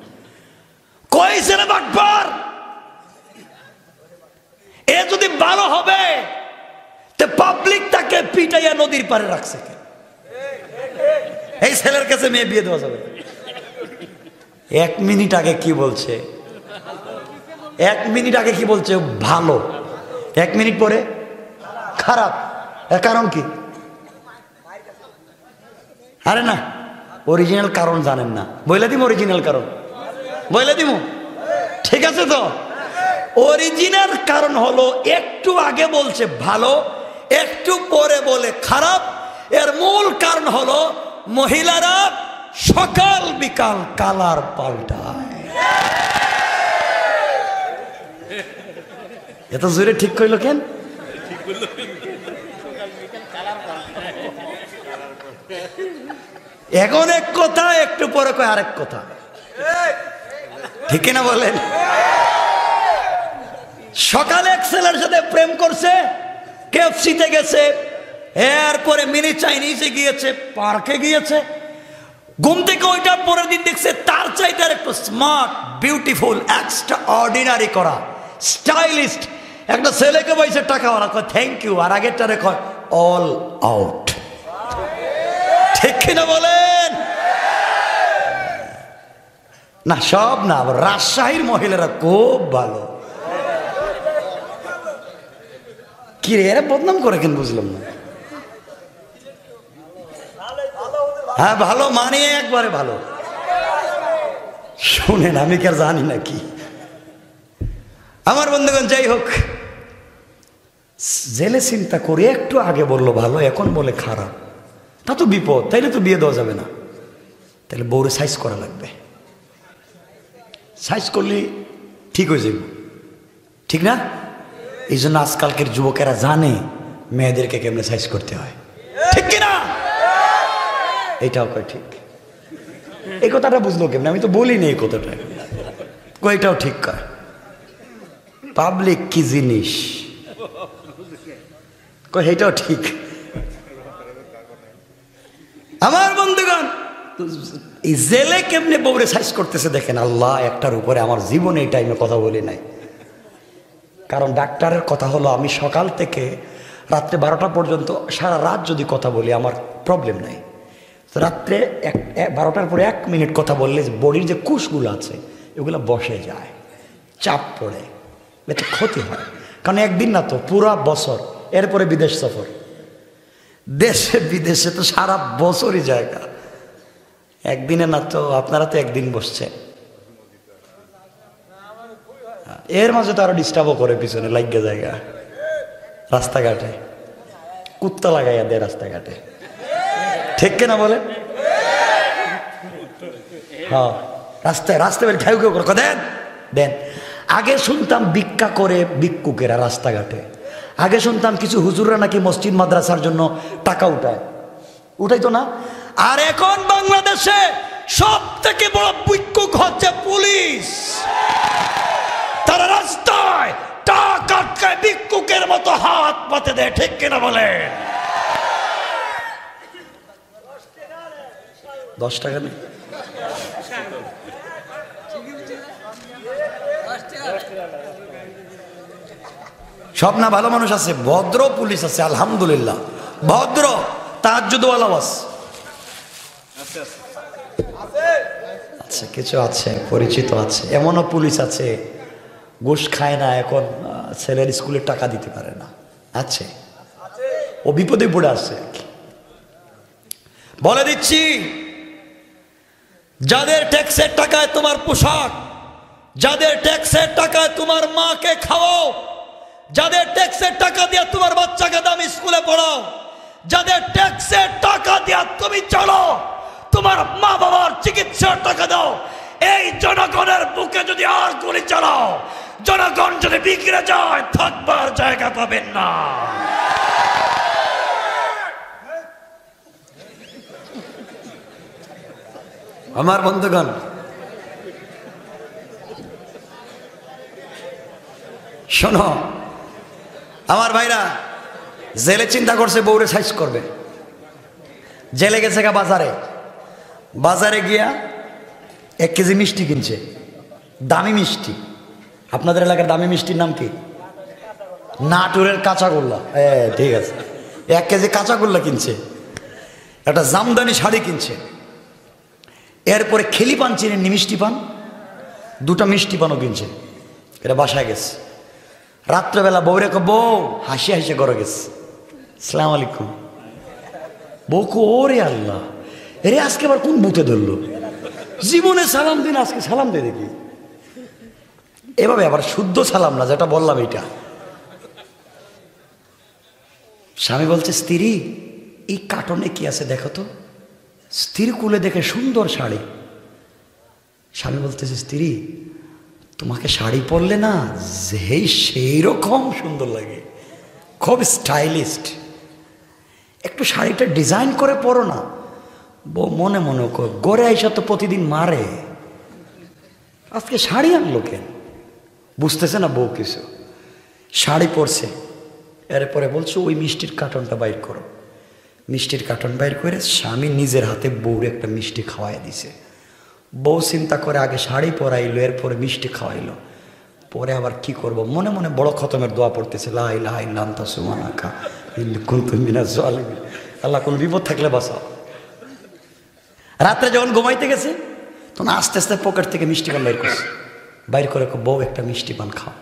কই ছেলে বাটপার, এ যদি ভালো হবে তে পাবলিক তাকে পিটাইয়া নদীর পারে রাখছে, এই ছেলের কাছে মেয়ে বিয়ে দেওয়া যাবে? 1 মিনিট আগে কি বলছে? 1 মিনিট আগে কি বলছে? ভালো। 1 মিনিট পরে খারাপ। এর কারণ কি? আরে না, অরিজিনাল কারণ জানেন না, বইলে দিম অরিজিনাল কারণ, বইলে দিম, ঠিক আছে তো? অরিজিনাল কারণ হলো, একটু আগে বলছে ভালো, একটু পরে বলে খারাপ। এর মূল কারণ হলো মহিলারা সকাল বিকাল কালার পাল্টায়। এত জোরে ঠিক কইল কেন? এখন এক কথা, একটু পরে কয় আরেক কথা, ঠিক না বলেন? সকালে এক ছেলের সাথে প্রেম করছে, কেএফসিতে গেছে, এরপরে মিনি চাইনিজে গিয়েছে, পার্কে গিয়েছে, ঘুম থেকে ওইটার পরের দিন দেখছে তার চাইতে আর একটু স্মার্ট, বিউটিফুল, এক্সট্রা অর্ডিনারি করা, স্টাইলিস্ট একটা ছেলেকে বলছে টাকাওয়ালা, কয় থ্যাংক ইউ, আর আগেরটারে কয় অল আউট, ঠিক কিনা বলেন? না সব না, রাজশাহীর মহিলারা খুব ভালো। কি রে, এরা বদনাম করে কেন বুঝলাম না? হ্যাঁ ভালো মানে একবারে ভালো। শুনেন, আমি কি আর জানি নাকি? আমার বন্ধুগণ, যাই হোক, জেলে চিন্তা করে একটু আগে বললো ভালো, এখন বলে খারাপ, তা তো বিপদ। তাইলে তো বিয়ে দেওয়া যাবে না, তাহলে বউরে সাইজ করা লাগবে। সাইজ করলে ঠিক হয়ে যাবে, ঠিক না? এই জন্য আজকালকের যুবকেরা জানে মেয়েদেরকে কেমনে সাইজ করতে হয়, ঠিক কিনা? এইটাও কয় ঠিক। এই কথাটা বুঝলো কেমনে? আমি তো বলিনি এই কথাটা। কয়টাও ঠিক কয়। পাবলিক কি জিনিস কয়, এইটাও ঠিক। আমার বন্ধুগণ, এই জেলে কেমনে বউরে সাইজ করতেছে দেখেন। আল্লাহ একটার উপরে আমার জীবনে এই টাইমে কথা বলি নাই, কারণ ডাক্তারের কথা হলো আমি সকাল থেকে রাত্রে 12টা পর্যন্ত সারা রাত যদি কথা বলি আমার প্রবলেম নাই। রাত্রে 12টার পরে 1 মিনিট কথা বললে বডির যে কোষগুলো আছে এগুলো বসে যায়, চাপ পড়ে, এতে ক্ষতি হয়। কারণ একদিন না তো পুরা বছর, এরপরে বিদেশ সফর, দেশে বিদেশে তো সারা বছরই জায়গা, একদিনে না তো। আপনারা তো একদিন বসছেন, এর মাঝে তো আরো ডিস্টার্বও করে, পিছনে লাগিয়ে জায়গা, রাস্তাঘাটে কুত্তা লাগাইয়া দেয় রাস্তাঘাটে, ঠিক কিনা বলে? হ্যাঁ, রাস্তায় ঘেউ ঘেউ করে দেন দেন। আগে শুনতাম ভিক্ষা করে ভিক্ষুকেরা রাস্তাঘাটে, আগে শুনতাম কিছু হুজুররা নাকি মসজিদ মাদ্রাসার জন্য টাকা উঠাইতো না। আর এখন বাংলাদেশে সব থেকে বড় ভিক্ষুক হচ্ছে পুলিশ। তারা রাস্তায় টাকা আটকায় ভিক্ষুকের মতো হাত পাতে দেয়, ঠিক কিনা বলেন? 10 টাকা নেই, সব না, ভালো মানুষ আছে, ভদ্র পুলিশ আছে, আলহামদুলিল্লাহ, ভদ্র তাহাজ্জুদওয়ালা আছে, আচ্ছা কিছু আছে, পরিচিত আছে। এমনও পুলিশ আছে ঘুষ খায় না, এখন ছেলের স্কুলে টাকা দিতে পারে না, আছে, ও বিপদে পড়ে আছে। বলে দিচ্ছি, যাদের ট্যাক্সের টাকায় তোমার পোশাক, যাদের ট্যাক্সের টাকায় তোমার মাকে খাওয়াও, যাদের ট্যাক্সের টাকা দিয়ে তোমার বাচ্চাকে দামি স্কুলে পড়াও, যাদের ট্যাক্সের টাকা দিয়ে তুমি চলো, তোমার মা বাবার চিকিৎসার টাকা দাও, এই জনগণের বুকে যদি আর গুলি চালাও, জনগণ যদি বিগড়ে যায় থাকবার জায়গা পাবেন না। আমার বন্ধুগণ, শোনো আমার ভাইরা, জেলে চিন্তা করছে বউরে সাইজ করবে, জেলে গেছে বাজারে, বাজারে গিয়া 1 কেজি মিষ্টি কিনছে, দামি মিষ্টি। আপনাদের এলাকার দামি মিষ্টির নাম কি? নাটোরের কাঁচাগোল্লা, ঠিক আছে। 1 কেজি কাঁচাগোল্লা কিনছে, একটা জামদানি শাড়ি কিনছে, এরপরে খেলি পান চিনেন, মিষ্টি পান, 2টা মিষ্টি পানও কিনছে। এটা বাসায় গেছে, রাত্রেবেলা বউ রেখো, বউ হাসি হাসি ঘরে গেছে, আসসালামু আলাইকুম। বউ কো, ওরে আল্লাহ, এরে আজকে আবার কোন বুথে ধরলো, জীবনে সালাম দিন, আজকে সালাম দিয়ে দেখি। এভাবে আবার শুদ্ধ সালাম না, যেটা বললাম এইটা। স্বামী বলছে, স্ত্রী এই কার্টনে কি আছে দেখো তো। স্ত্রী কুলে দেখে সুন্দর শাড়ি। স্বামী বলতেছে, স্ত্রী তোমাকে শাড়ি পরলে না সেই রকম সুন্দর লাগে, খুব স্টাইলিস্ট, একটু শাড়িটা ডিজাইন করে পরো না। বউ মনে মনে গড়ে আইসা তো প্রতিদিন মারে, আজকে শাড়ি আনলো কেন? বুঝতেছে না বউ কিছু। শাড়ি পরছে, এরপরে বলছো ওই মিষ্টির কার্টনটা বাইর করো। মিষ্টির কার্টন বাইর করে স্বামী নিজের হাতে বউরে একটা মিষ্টি খাওয়াই দিছে। বউ চিন্তা করে আগে শাড়ি পরাইলো, এরপরে মিষ্টি খাওয়াইলো, পরে আবার কি করব, মনে মনে বড় খতমের দোয়া পড়তেছে, লা ইলাহা ইল্লা আনতা সুবহানাকা ইন্নী কুনতু মিনাজ জালিমিন। আল্লাহ কোন বিপদ থাকলে বাঁচাও। রাত্রে যখন ঘুমাইতে গেছে তখন আস্তে আস্তে পকেট থেকে মিষ্টি পান বাইর করছে, বাইর করে বউ একটা মিষ্টি পান খাও।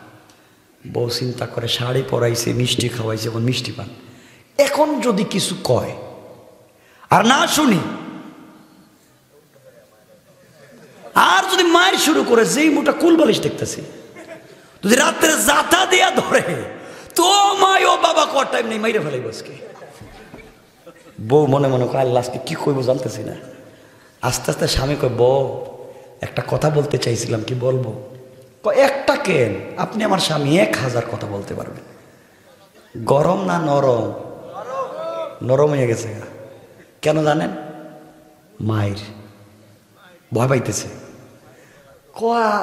বউ চিন্তা করে শাড়ি পরাইছে, মিষ্টি খাওয়াইছে, এখন মিষ্টি পান। এখন যদি কিছু কয় আর না শুনি, আর যদি মায়ের শুরু করে, যেই মোটা কুলবালিশ দেখতেছি, যদি রাত্রে জাতা দিয়া ধরে, তো মাই ও বাবা কর টাইম নেই, মাইরে ফেলাই বসকে। বউ মনে মনে কয় লাস্টে কি কইব জানতেছি না। আস্তে আস্তে স্বামী কয়, বউ একটা কথা বলতে চাইছিলাম, কি বলবো? একটা কেন, আপনি আমার স্বামী 1000 কথা বলতে পারবেন। গরম না নরম? নরম হয়ে গেছে। কেন জানেন? মায়ের ভয় পাইতেছে।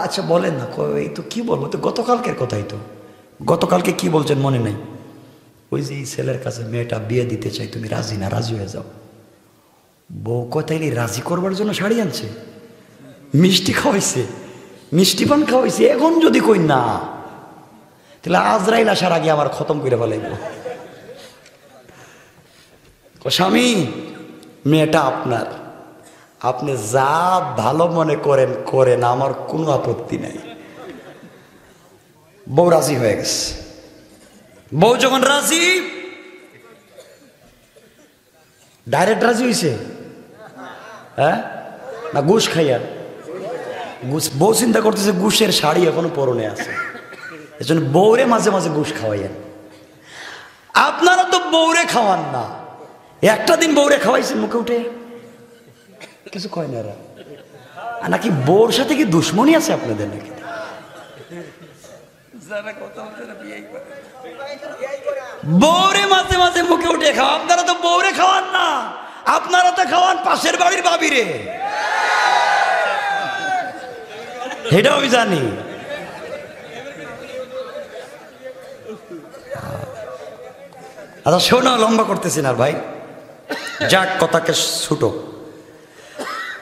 আচ্ছা বলেন না। এই তো কি বলবো, তো গতকালকের কথাই তো। গতকালকে কি বলছেন মনে নাই? ওই যে এই ছেলের কাছে মেয়েটা বিয়ে দিতে চাই, তুমি রাজি না? রাজি হয়ে যাও। বউ কথাইলে রাজি করবার জন্য শাড়ি আনছে, মিষ্টি খাওয়াইছে, মিষ্টি পান খাওয়াইছে। এখন যদি কই না, তাহলে আজরাইল আসার আগে আমার খতম করে ফেলাইব। স্বামী মেয়েটা আপনার, আপনি যা ভালো মনে করেন করেন, আমার কোনো আপত্তি নাই। বউ রাজি হয়ে গেছে। বউ যখন রাজি, ডাইরেক্ট রাজি হয়েছে, হ্যাঁ না ঘুষ খাইয়া? বউ চিন্তা করতেছে ঘুষের শাড়ি এখনো পরনে আছে, এজন্য বউরে মাঝে মাঝে ঘুষ খাওয়াইয়েন। আপনারা তো বউরে খাওয়ান না। একটা দিন বউরে খাওয়াইছেন মুখে উঠে? কিছু কয় না এরা। নাকি বউর সাথে কি দুশ্মনী আছে আপনাদের নাকি? বউরে মাঝে মাঝে মুখে উঠে খাওয়া। আপনারা তো বউরে খাওয়ান না, আপনারা তো খাওয়ান পাশের বাড়ির বাবিরে। এটাও আমি জানি। আচ্ছা শোনো, লম্বা করতেছি না ভাই, যাক কথাকে ছুটো।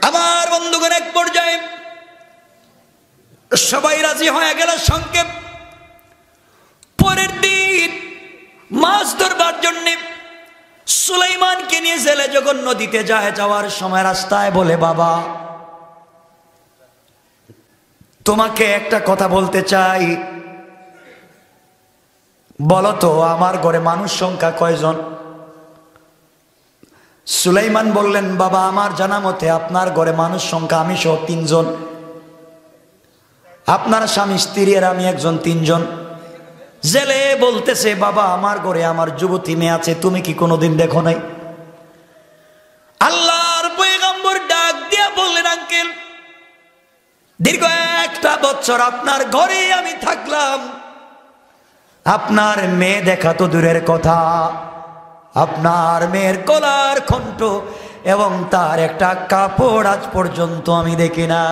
আমার বন্ধুগণ এক পর্যায়ে সবাই রাজি হয়ে গেল। সংক্ষেপ, পরের দিন মাছ ধরবার জন্য সুলাইমানকে নিয়ে জেলে যখন নদীতে যাওয়ার সময় রাস্তায় বলে, বাবা তোমাকে একটা কথা বলতে চাই, বলো তো আমার ঘরে মানুষ সংখ্যা কয়জন? সুলাইমান বললেন, বাবা আমার জানা মতে আপনার ঘরে মানুষ সংখ্যা আমি সহ 3 জন। আপনার স্বামী স্ত্রী আর আমি একজন, 3 জন। জেলে বলতেছে, বাবা আমার ঘরে আমার যুবতী মেয়ে আছে, তুমি কি কোনোদিন দেখো নাই? আল্লাহর পয়গম্বর ডাক দিয়া বললেন, আঙ্কেল দীর্ঘ 1 বছর আপনার ঘরে আমি থাকলাম, আপনার মেয়ে দেখা তো দূরের কথা, আপনার মেয়ের গলার কণ্ঠ এবং তার একটা কাপড় আজ পর্যন্ত আমি দেখি না।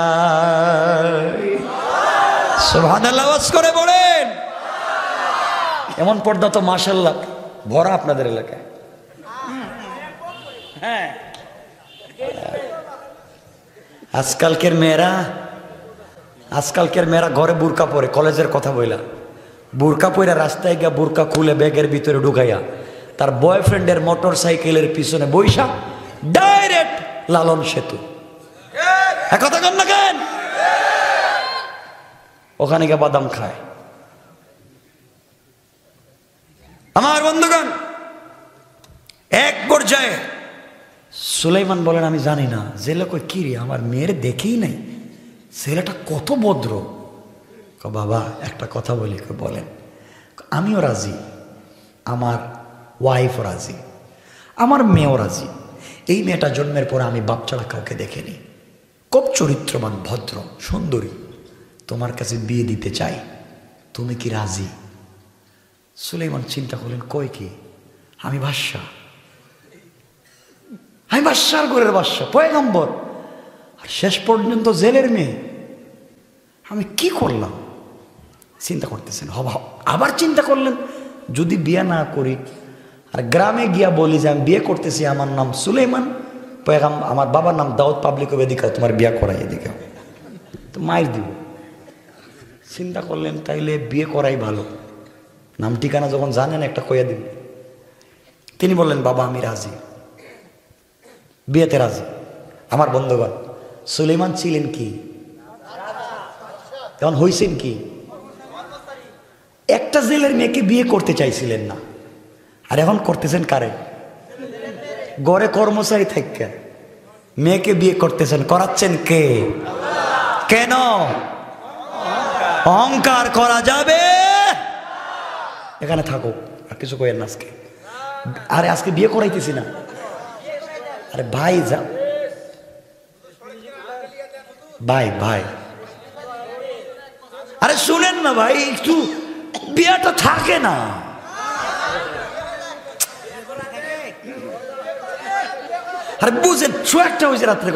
সুবহানাল্লাহ ওয়াজ করে বলেন। এমন পর্দা তো মাশাআল্লাহ ভরা আপনাদের এলাকায়। হ্যাঁ, আজকালকের মেয়েরা ঘরে বুরকা পরে, কলেজের কথা বইলা বুরকা পরে রাস্তায় গিয়া বুরকা খুলে ব্যাগের ভিতরে ঢুকাইয়া তার বয়ফ্রেন্ডের মোটর সাইকেলের পিছনে বইসা ডাইরেক্ট লালন সেতু। কথা কন না কেন? ওখানে গিয়ে বাদাম খায়। আমার বন্ধুগণ এক পর্যায়ে সুলাইমান বলেন, আমি জানি না। জেলে কই, কি রে আমার মেয়ের দেখেই নাই, ছেলেটা কত ভদ্র। বাবা একটা কথা বলি। বলেন। আমিও রাজি, আমার ওয়াইফও রাজি, আমার মেয়েও রাজি। এই মেয়েটা জন্মের পর আমি বাপ ছাড়া কাউকে দেখিনি, খুব চরিত্রবান, ভদ্র, সুন্দরী। তোমার কাছে বিয়ে দিতে চাই, তুমি কি রাজি? সুলাইমান চিন্তা করলেন, কই কি? আমি বাদশা, আমি বাদশার ঘরের বাদশা, পয়গম্বর, আর শেষ পর্যন্ত জেলের মেয়ে। আমি কি করলাম? চিন্তা করতেছেন। আবার চিন্তা করলেন, যদি বিয়ে না করি আর গ্রামে গিয়া বলি যে আমি বিয়ে করতেছি, আমার নাম সুলাইমান, আমার বাবার নাম দাউদ, পাবলিক হবে, এদিকেও তোমার বিয়ে করাই, এদিকেও তো মাইর দিব। চিন্তা করলেন তাইলে বিয়ে করাই ভালো, নাম ঠিকানা যখন জানেন একটা কইয়া দিন। তিনি বললেন, বাবা আমি রাজি, বিয়েতে রাজি। আমার বন্ধুগণ, সুলাইমান ছিলেন কি? এখন হইছেন কি? একটা জেলের মেয়েকে বিয়ে করতে চাইছিলেন না, আর এখন করতেছেন কারে? গড়ে কর্মচারী থেকে মেয়েকে বিয়ে করতেছেন, করাচ্ছেন কে? কেন? অহংকার করা যাবে এখানে থাকো, আর কিছু কইেন না আজকে। আরে আজকে বিয়ে করাইতেছি না। আরে ভাই যা, ভাই ভাই আরে শুনেন না ভাই, একটু বিয়েটা থাকে না। আরে বুঝেন, একটা হয়েছে রাত্রে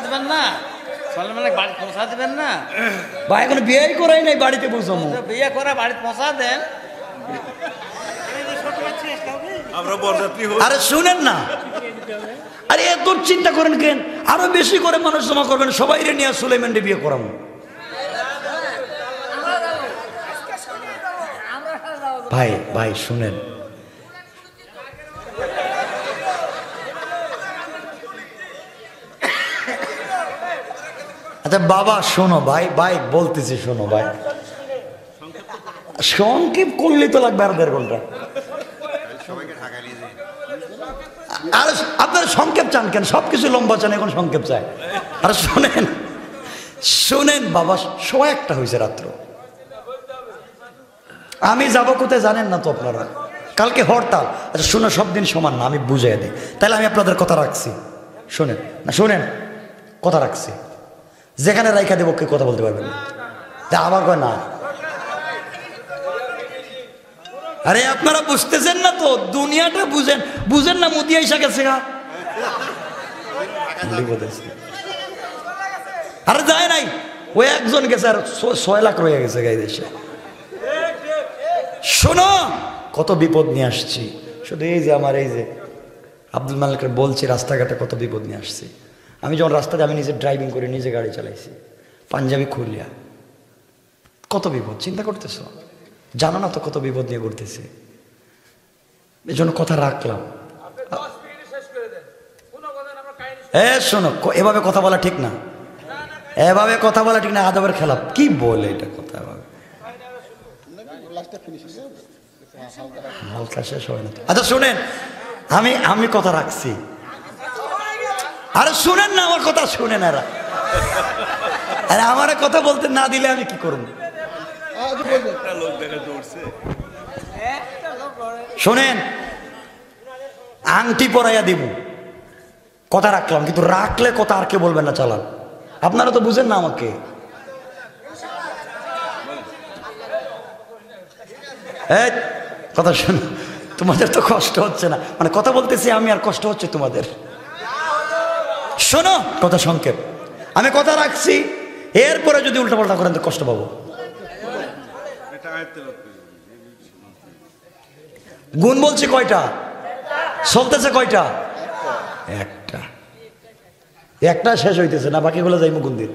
দেবেন না, পৌঁছা দেবেন না ভাই, এখন বিয়েই করাই নাই, বাড়িতে পৌঁছাবো। বিয়ে করে বাড়িতে পৌঁছা দেন। আরে শুনেন না, আরে এত চিন্তা করেন কেন? আরো বেশি করে মানুষ জমা করবেন, সবাই রে নিয়ে সুলাইমানরে বিয়ে করাবো। ভাই ভাই শুনেন, আচ্ছা বাবা শোনো ভাই, ভাই বলতেছি শোনো ভাই, সংক্ষেপ করলে তো লাগবে আর 1.5 ঘন্টা। আর আপনারা সংক্ষেপ চান কেন? সবকিছু লম্বা চান, এখন সংক্ষেপ চায়। আর শোনেন শোনেন বাবা, 1:01 হয়েছে রাত্র। আমি যাবো কোথায় জানেন না তো আপনারা, কালকে হরতাল। আচ্ছা শুনো, সব দিন সমান না, আমি বুঝাই দিই। তাহলে আমি আপনাদের কথা রাখছি, শোনেন না, শোনেন, কথা রাখছি। যেখানে রাইখা দেবো কে কথা বলতে পারবেন না, আবার কয় না। আরে আপনারা বুঝতেছেন না তো, দুনিয়াটা বুঝেন, বুঝেন না। মুদি আইসা গেছে গা, আরে যায় নাই, ওই একজন গেছে, আর 6 লাখ রয়ে গেছে গাই দেশে। শোনো, কত বিপদ নিয়ে আসছি। শুধু এই যে আমার এই যে আব্দুল মালিককে বলছি, রাস্তাঘাটে কত বিপদ নিয়ে আসছি। আমি যখন রাস্তাতে আমি নিজে ড্রাইভিং করে নিজে গাড়ি চালাইছি, পাঞ্জাবি খুলিয়া, কত বিপদ চিন্তা করতেছ, জানো না তো কত বিপদ নিয়ে ঘুরতেছি। এই জন্য কথা রাখলাম। শোনো, এভাবে কথা বলা ঠিক না, এভাবে কথা বলা ঠিক না, আদবের খেলাপ। কি বলে এটা কথা, এভাবে হালকা শেষ হয় না। আচ্ছা শুনেন, আমি কথা রাখছি। আরে শুনেন না, আমার কথা শুনেন। আরে আমার কথা বলতে না দিলে আমি কি করব? শোনেন, আংটি পরাইয়া দিব, কথা রাখলাম, কিন্তু রাখলে কথা আর কে বলবেন না চালান। আপনারা তো বুঝেন না আমাকে। কথা শোনো, তোমাদের তো কষ্ট হচ্ছে না, মানে কথা বলতেছি আমি, আর কষ্ট হচ্ছে তোমাদের। শোনো, কথা সংক্ষেপ, আমি কথা রাখছি। এরপরে যদি উল্টাপাল্টা করেন তো কষ্ট পাবো। গুণ বলছি কয়টা, চলতেছে কয়টা? একটা শেষ হইতেছে না, বাকিগুলো যাইমু গুণ দিন।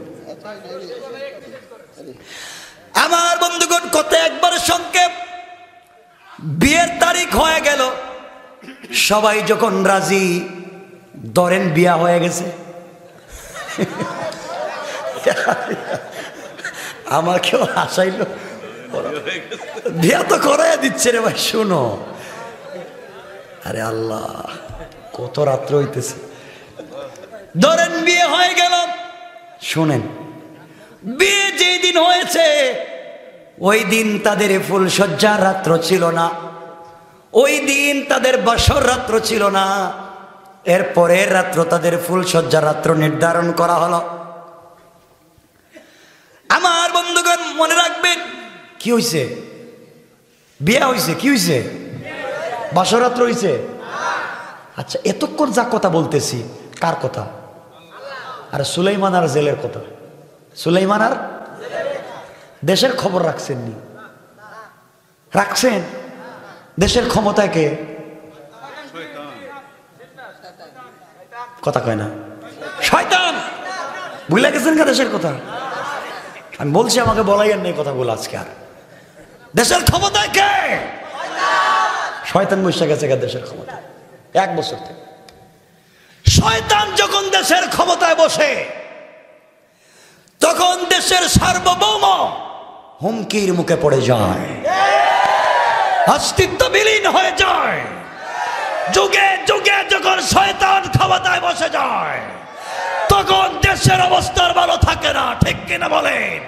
আমার বন্ধুগণ, কথা একবার সংক্ষেপ। বিয়ের তারিখ হয়ে গেল, সবাই যখন রাজি, ধরেন বিয়া হয়ে গেছে। আমাকেও হাসাইল, বিয়া তো করাই দিচ্ছে রে ভাই। শোনো, আরে আল্লাহ, কত রাত্র হইতেছে। ধরেন বিয়ে হয়ে গেল। শোনেন, বিয়ে যেই দিন হয়েছে ওই দিন তাদের ফুলসজ্জার রাত্র ছিল না, ওই দিন তাদের বাসর রাত্র ছিল না। এরপরের রাত্র তাদের ফুলসজ্জার রাত্র নির্ধারণ করা হলো। আমার বন্ধুগণ মনে রাখবেন, কি হইছে? বিয়ে হইছে। কি হইছে? বাসর রাত্র হইছে। আচ্ছা, এতক্ষণ যা কথা বলতেছি কার কথা? আর সুলাইমান আর জেলের কথা। সুলাইমান আর দেশের খবর রাখছেননি? রাখছেন? দেশের ক্ষমতায় কে? কথা কয় না, শয়তান। ভুলে গেছেন কা দেশের কথা? আমি বলছি, আমাকে বলাই আর নেই কথাগুলো আজকে। আর দেশের ক্ষমতায় কে? শয়তান বসে গেছে দেশের ক্ষমতা 1 বছর থেকে। শয়তান যখন দেশের ক্ষমতায় বসে, তখন দেশের সার্বভৌম হুমকির মুখে পড়ে যায়, অস্তিত্ব বিলীন হয়ে যায়। যুগে যুগে যখন শয়তান ক্ষমতায় বসে যায়, তখন দেশের অবস্থার ভালো থাকে না। ঠিক কিনা বলেন?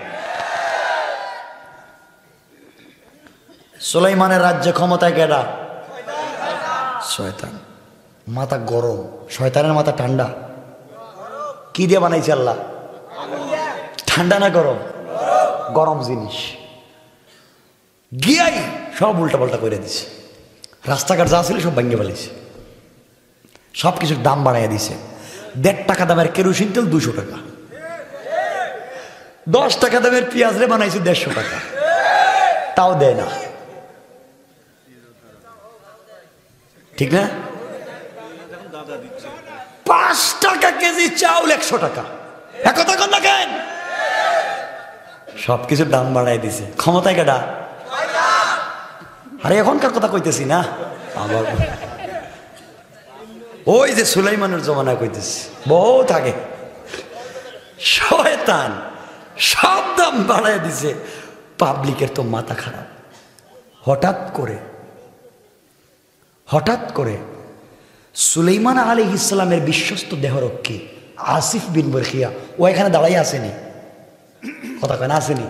সুলাইমানের রাজ্যে ক্ষমতায় কেডা? শয়তান। মাথা গরম, শয়তানের মাথা ঠান্ডা। কি দিয়ে বানাইছে আল্লাহ? ঠান্ডা না গরম? গরম জিনিস। গিয়াই সব উল্টা পাল্টা করে দিছে। রাস্তাঘাট যা ছিল সব ভেঙে ফেলেছে, সব কিছুর দাম বাড়াইয়া দিছে। 1.5 টাকা দামের কেরোসিন তেল 200 টাকা, 10 টাকা দামের পেঁয়াজ রে বানাইছে 150 টাকা, তাও দেয় না। ঠিক না? 5 টাকা কেজি চাউল 100 টাকা। একথা কন না কেন? সবকিছুর দাম বাড়াই দিছে। ক্ষমতায় কেডা? আরে এখনকার কথা কইতেছি না, আবার ওই যে সুলাইমানের জমানায় কইতেছি, বহুত আগে। শয়তান সব দাম বাড়াই দিছে। পাবলিকের তো মাথা খারাপ। হঠাৎ করে সুলাইমান আলাইহিস সালামের বিশ্বস্ত দেহরক্ষী আসিফ বিন বরখিয়া ও এখানে দাঁড়াই আসেনি, কথা কেন আসেনি?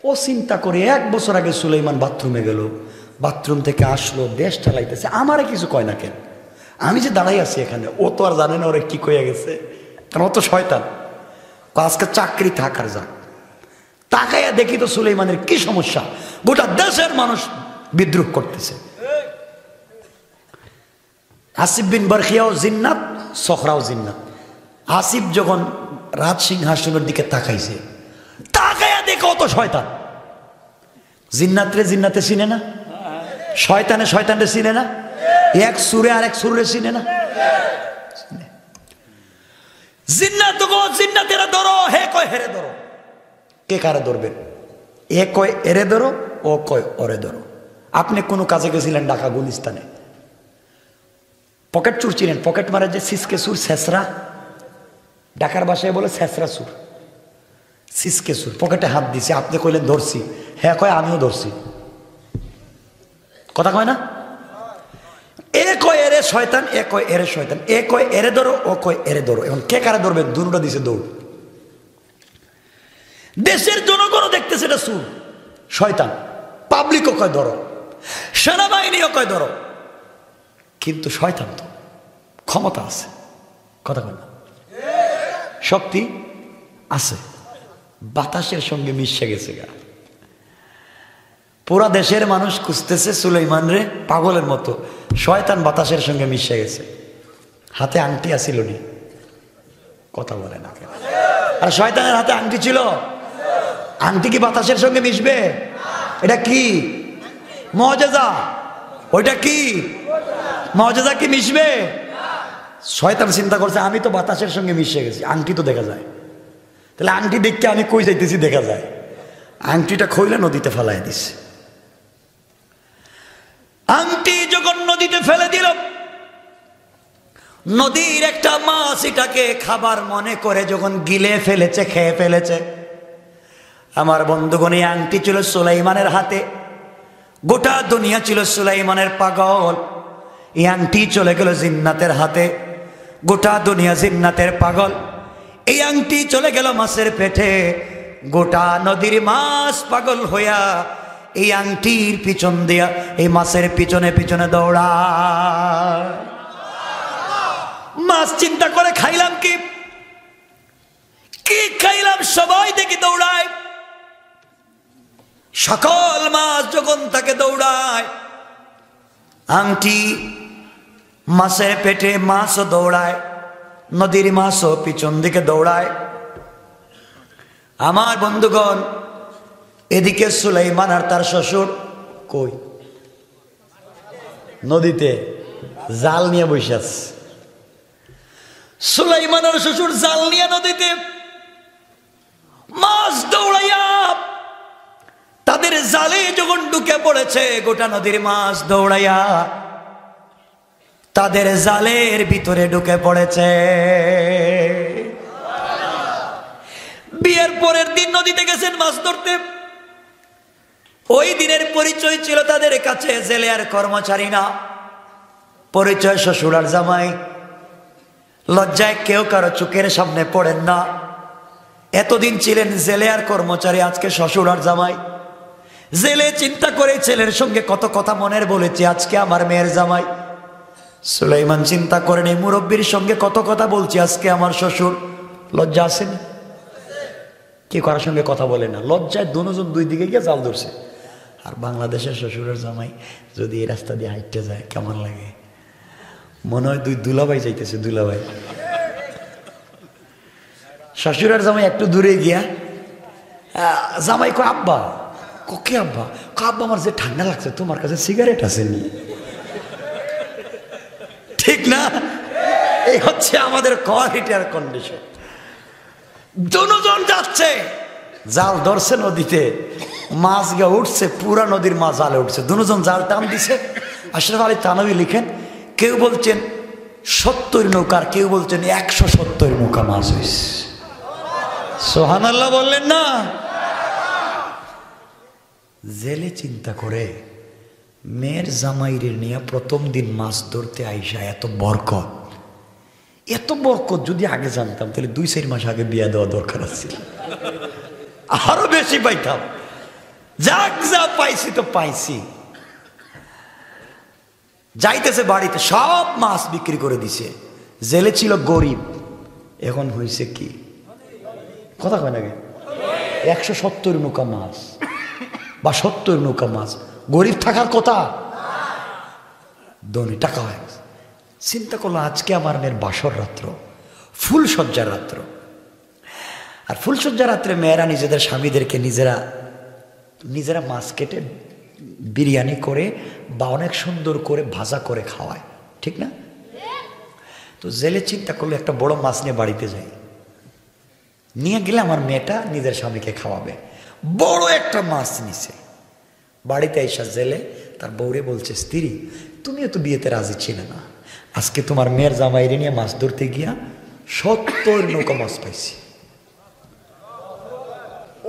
ও চিন্তা করে 1 বছর আগে সুলাইমান বাথরুমে গেল, বাথরুম থেকে আসলো, দেশ চালাইতেছে, আমারে কিছু কয় না কেন? আমি যে দাঁড়াই আছি এখানে, ও তো আর জানে না ওরে কি কইয়া গেছে, কারণ ও তো শয়তান। আজকে চাকরি থাকার যাক, তাকাইয়া দেখি তো সুলাইমানের কি সমস্যা, গোটা দেশের মানুষ বিদ্রোহ করতেছে। আসিফ বিন বরখিয়াও জিন্নাত, সখরাও জিন্নাত। আসিফ যখন রাজ সিংহাসনের দিকে তাকাইছে, তাকাইয়া দেখো অত শয়তান। জিন্নাতরে জিন্নাতে চিনে না, শয়তানে শয়তানরে চিনে না, এক সুরে আর এক সুরে চিনে না। জিন্নাত গো জিন্নাতেরা ধরো, হে কয় হেরে ধরো। কে কারে ধরবেন? এ কয় এরে ধরো, ও কয় ওরে ধরো। আপনি কোনো কাজে গেছিলেন ঢাকা গুলিস্তানে, পকেট চুর চিনেন? পকেট মারে যে সিসকে সুর, ছেসরা, ঢাকার ভাষায় বলে ছেসরা সুর, সিসকে সুর। পকেটে হাত দিছে, আপনি কইলেন ধরছি, হ্যাঁ কয় আমিও ধরছি। কথা কয় না? এ কয় এরে শয়তান, এ কয় এরে শয়তান, এ কয় এরে ধরো, ও কয় এরে ধরো। এখন কে কারে ধরবেন? দুটোটা দিছে দৌড়। দেশের জনগণও দেখতেছে এটা সুর, শয়তান। পাবলিকও কয় ধরো, সেনাবাহিনীও কয় ধরো, কিন্তু শয়তান তো ক্ষমতা আছে, কথা কয় না, শক্তি আছে, বাতাসের সঙ্গে মিশে গেছে গা। পুরা দেশের মানুষ খুঁজতেছে সুলাইমান রে পাগলের মতো, শয়তান বাতাসের সঙ্গে মিশে গেছে। হাতে আংটি আছিল নি? কথা বলে না কেন? আর শয়তানের হাতে আংটি ছিল, আংটি কি বাতাসের সঙ্গে মিশবে? এটা কি মুআজিজা? ওইটা কি মুআজিজা? কি মিশবে? শয়তান চিন্তা করছে আমি তো বাতাসের সঙ্গে মিশে গেছি, আংটি তো দেখা যায়, তাহলে আংটি দেখতে আমি কই যাইতেছি দেখা যায়। আংটিটা খইলে নদীতে ফেলাই দিছে। আংটি যখন নদীতে ফেলে দিল, নদীর একটা মাছ এটাকে খাবার মনে করে যখন গিলে ফেলেছে, খেয়ে ফেলেছে। আমার বন্ধুগণ, এই আংটি ছিল সুলাইমানের হাতে, গোটা দুনিয়া ছিল সুলাইমানের পাগল। এই আংটি চলে গেল জিন্নাতের হাতে, গোটা দুনিয়া জিন্নাতের পাগল। এই আংটি চলে গেল মাছের পেটে, গোটা নদীর মাছ পাগল হইয়া এই আংটির পিছন দিয়া এই মাছের পিছনে পিছনে দৌড়ায়। মাছ চিন্তা করে খাইলাম কি, কি খাইলাম, সবাই দেখি দৌড়ায়। সকল মাছ যখন তাকে দৌড়ায়, আংটি মাছের পেটে, মাছও দৌড়ায়, নদীর মাছও পিছন দিকে দৌড়ায়। আমার বন্ধুগণ, এদিকে সুলাইমান আর তার শ্বশুর কই? নদীতে জাল নিয়ে বসে আছে। সুলাইমান আর শ্বশুর জাল নিয়ে নদীতে, মাছ দৌড়াইয়া তাদের জালে যখন ঢুকে পড়েছে, গোটা নদীর মাছ দৌড়াইয়া তাদের জালের ভিতরে ঢুকে পড়েছে। বিয়ের পরের দিন নদীতে গেছেন মাছ ধরতে। ওই দিনের পরিচয় ছিল তাদের কাছে জেলে আর কর্মচারী না, পরিচয় শ্বশুর আর জামাই। লজ্জায় কেউ কারো চোখের সামনে পড়েন না। এতদিন ছিলেন জেলে আর কর্মচারী, আজকে শ্বশুর আর জামাই। জেলে চিন্তা করে ছেলের সঙ্গে কত কথা মনের বলেছে, আজকে আমার মেয়ের জামাই। সুলাইমান চিন্তা করেন এই মুরব্বীর সঙ্গে কত কথা বলছি, আজকে আমার শ্বশুর। লজ্জা আছে না? কে কারোর সঙ্গে কথা বলে না, লজ্জায় দুজন দুই দিকে গিয়ে জাল ধরছে। আর বাংলাদেশের শ্বশুরের জামাই যদি এই রাস্তা দিয়ে হাঁটতে যায় কেমন লাগে? মনে হয় দুই দুলাভাই যাইতেছে, দুলাভাই। শ্বশুরের জামাই একটু দূরে গিয়া জামাই কো আব্বা, কে আব্বা? আব্বা আমার যে ঠান্ডা লাগছে, তোমার কাছে সিগারেট আছে নি? ঠিক না? এই হচ্ছে আমাদের কোয়ালিটি আর কন্ডিশন। দুজন যাচ্ছে, জাল ধরছে নদীতে, মাছ গা উঠছে, পুরা নদীর মাছ জালে উঠছে, দুজন জাল টান দিছে। আশরাফ আলী থানভী লিখেন, কেউ বলছেন 70 নৌকার, কেউ বলছেন 170 নৌকা মাছ হয়েছে। সুবহানাল্লাহ বললেন না? জেলে চিন্তা করে মেয়ের জামাইরে নিয়ে প্রথম দিন মাছ ধরতে আইসা এত বরকত, এত বরকত যদি আগে জানতাম তাহলে 2-4 মাস আগে বিয়া দেওয়া দরকার ছিল, আরো বেশি পাইতাম। যাক, যা পাইছি তো পাইছি। যাইতেছে বাড়িতে, সব মাছ বিক্রি করে দিছে। জেলে ছিল গরিব, এখন হয়েছে কি? কথা কয় না, 170 নৌকা মাছ বা 70 নৌকা মাছ। গরিব থাকার কথা, ধনী টাকা হয়ে গেছে। চিন্তা করলো আজকে আমার মেয়ের বাসর রাত্র, ফুলসজ্জার রাত্র। আর ফুলসজ্জার রাত্রে মেয়েরা নিজেদের স্বামীদেরকে নিজেরা মাছ কেটে বিরিয়ানি করে বা অনেক সুন্দর করে ভাজা করে খাওয়ায়, ঠিক না? তো জেলে চিন্তা করলো একটা বড় মাছ নিয়ে বাড়িতে যাই, নিয়ে গেলে আমার মেয়েটা নিজের স্বামীকে খাওয়াবে। বড় একটা মাছ নিছে। বাড়িতে এসে জেলে তার বউরে বলছে, স্ত্রী তুমিও তো বিয়েতে রাজি ছিলে না, আজকে তোমার মেয়ের জামাইরে নিয়ে মাছ ধরতে গিয়া 70 নৌকা মাছ পাইছি,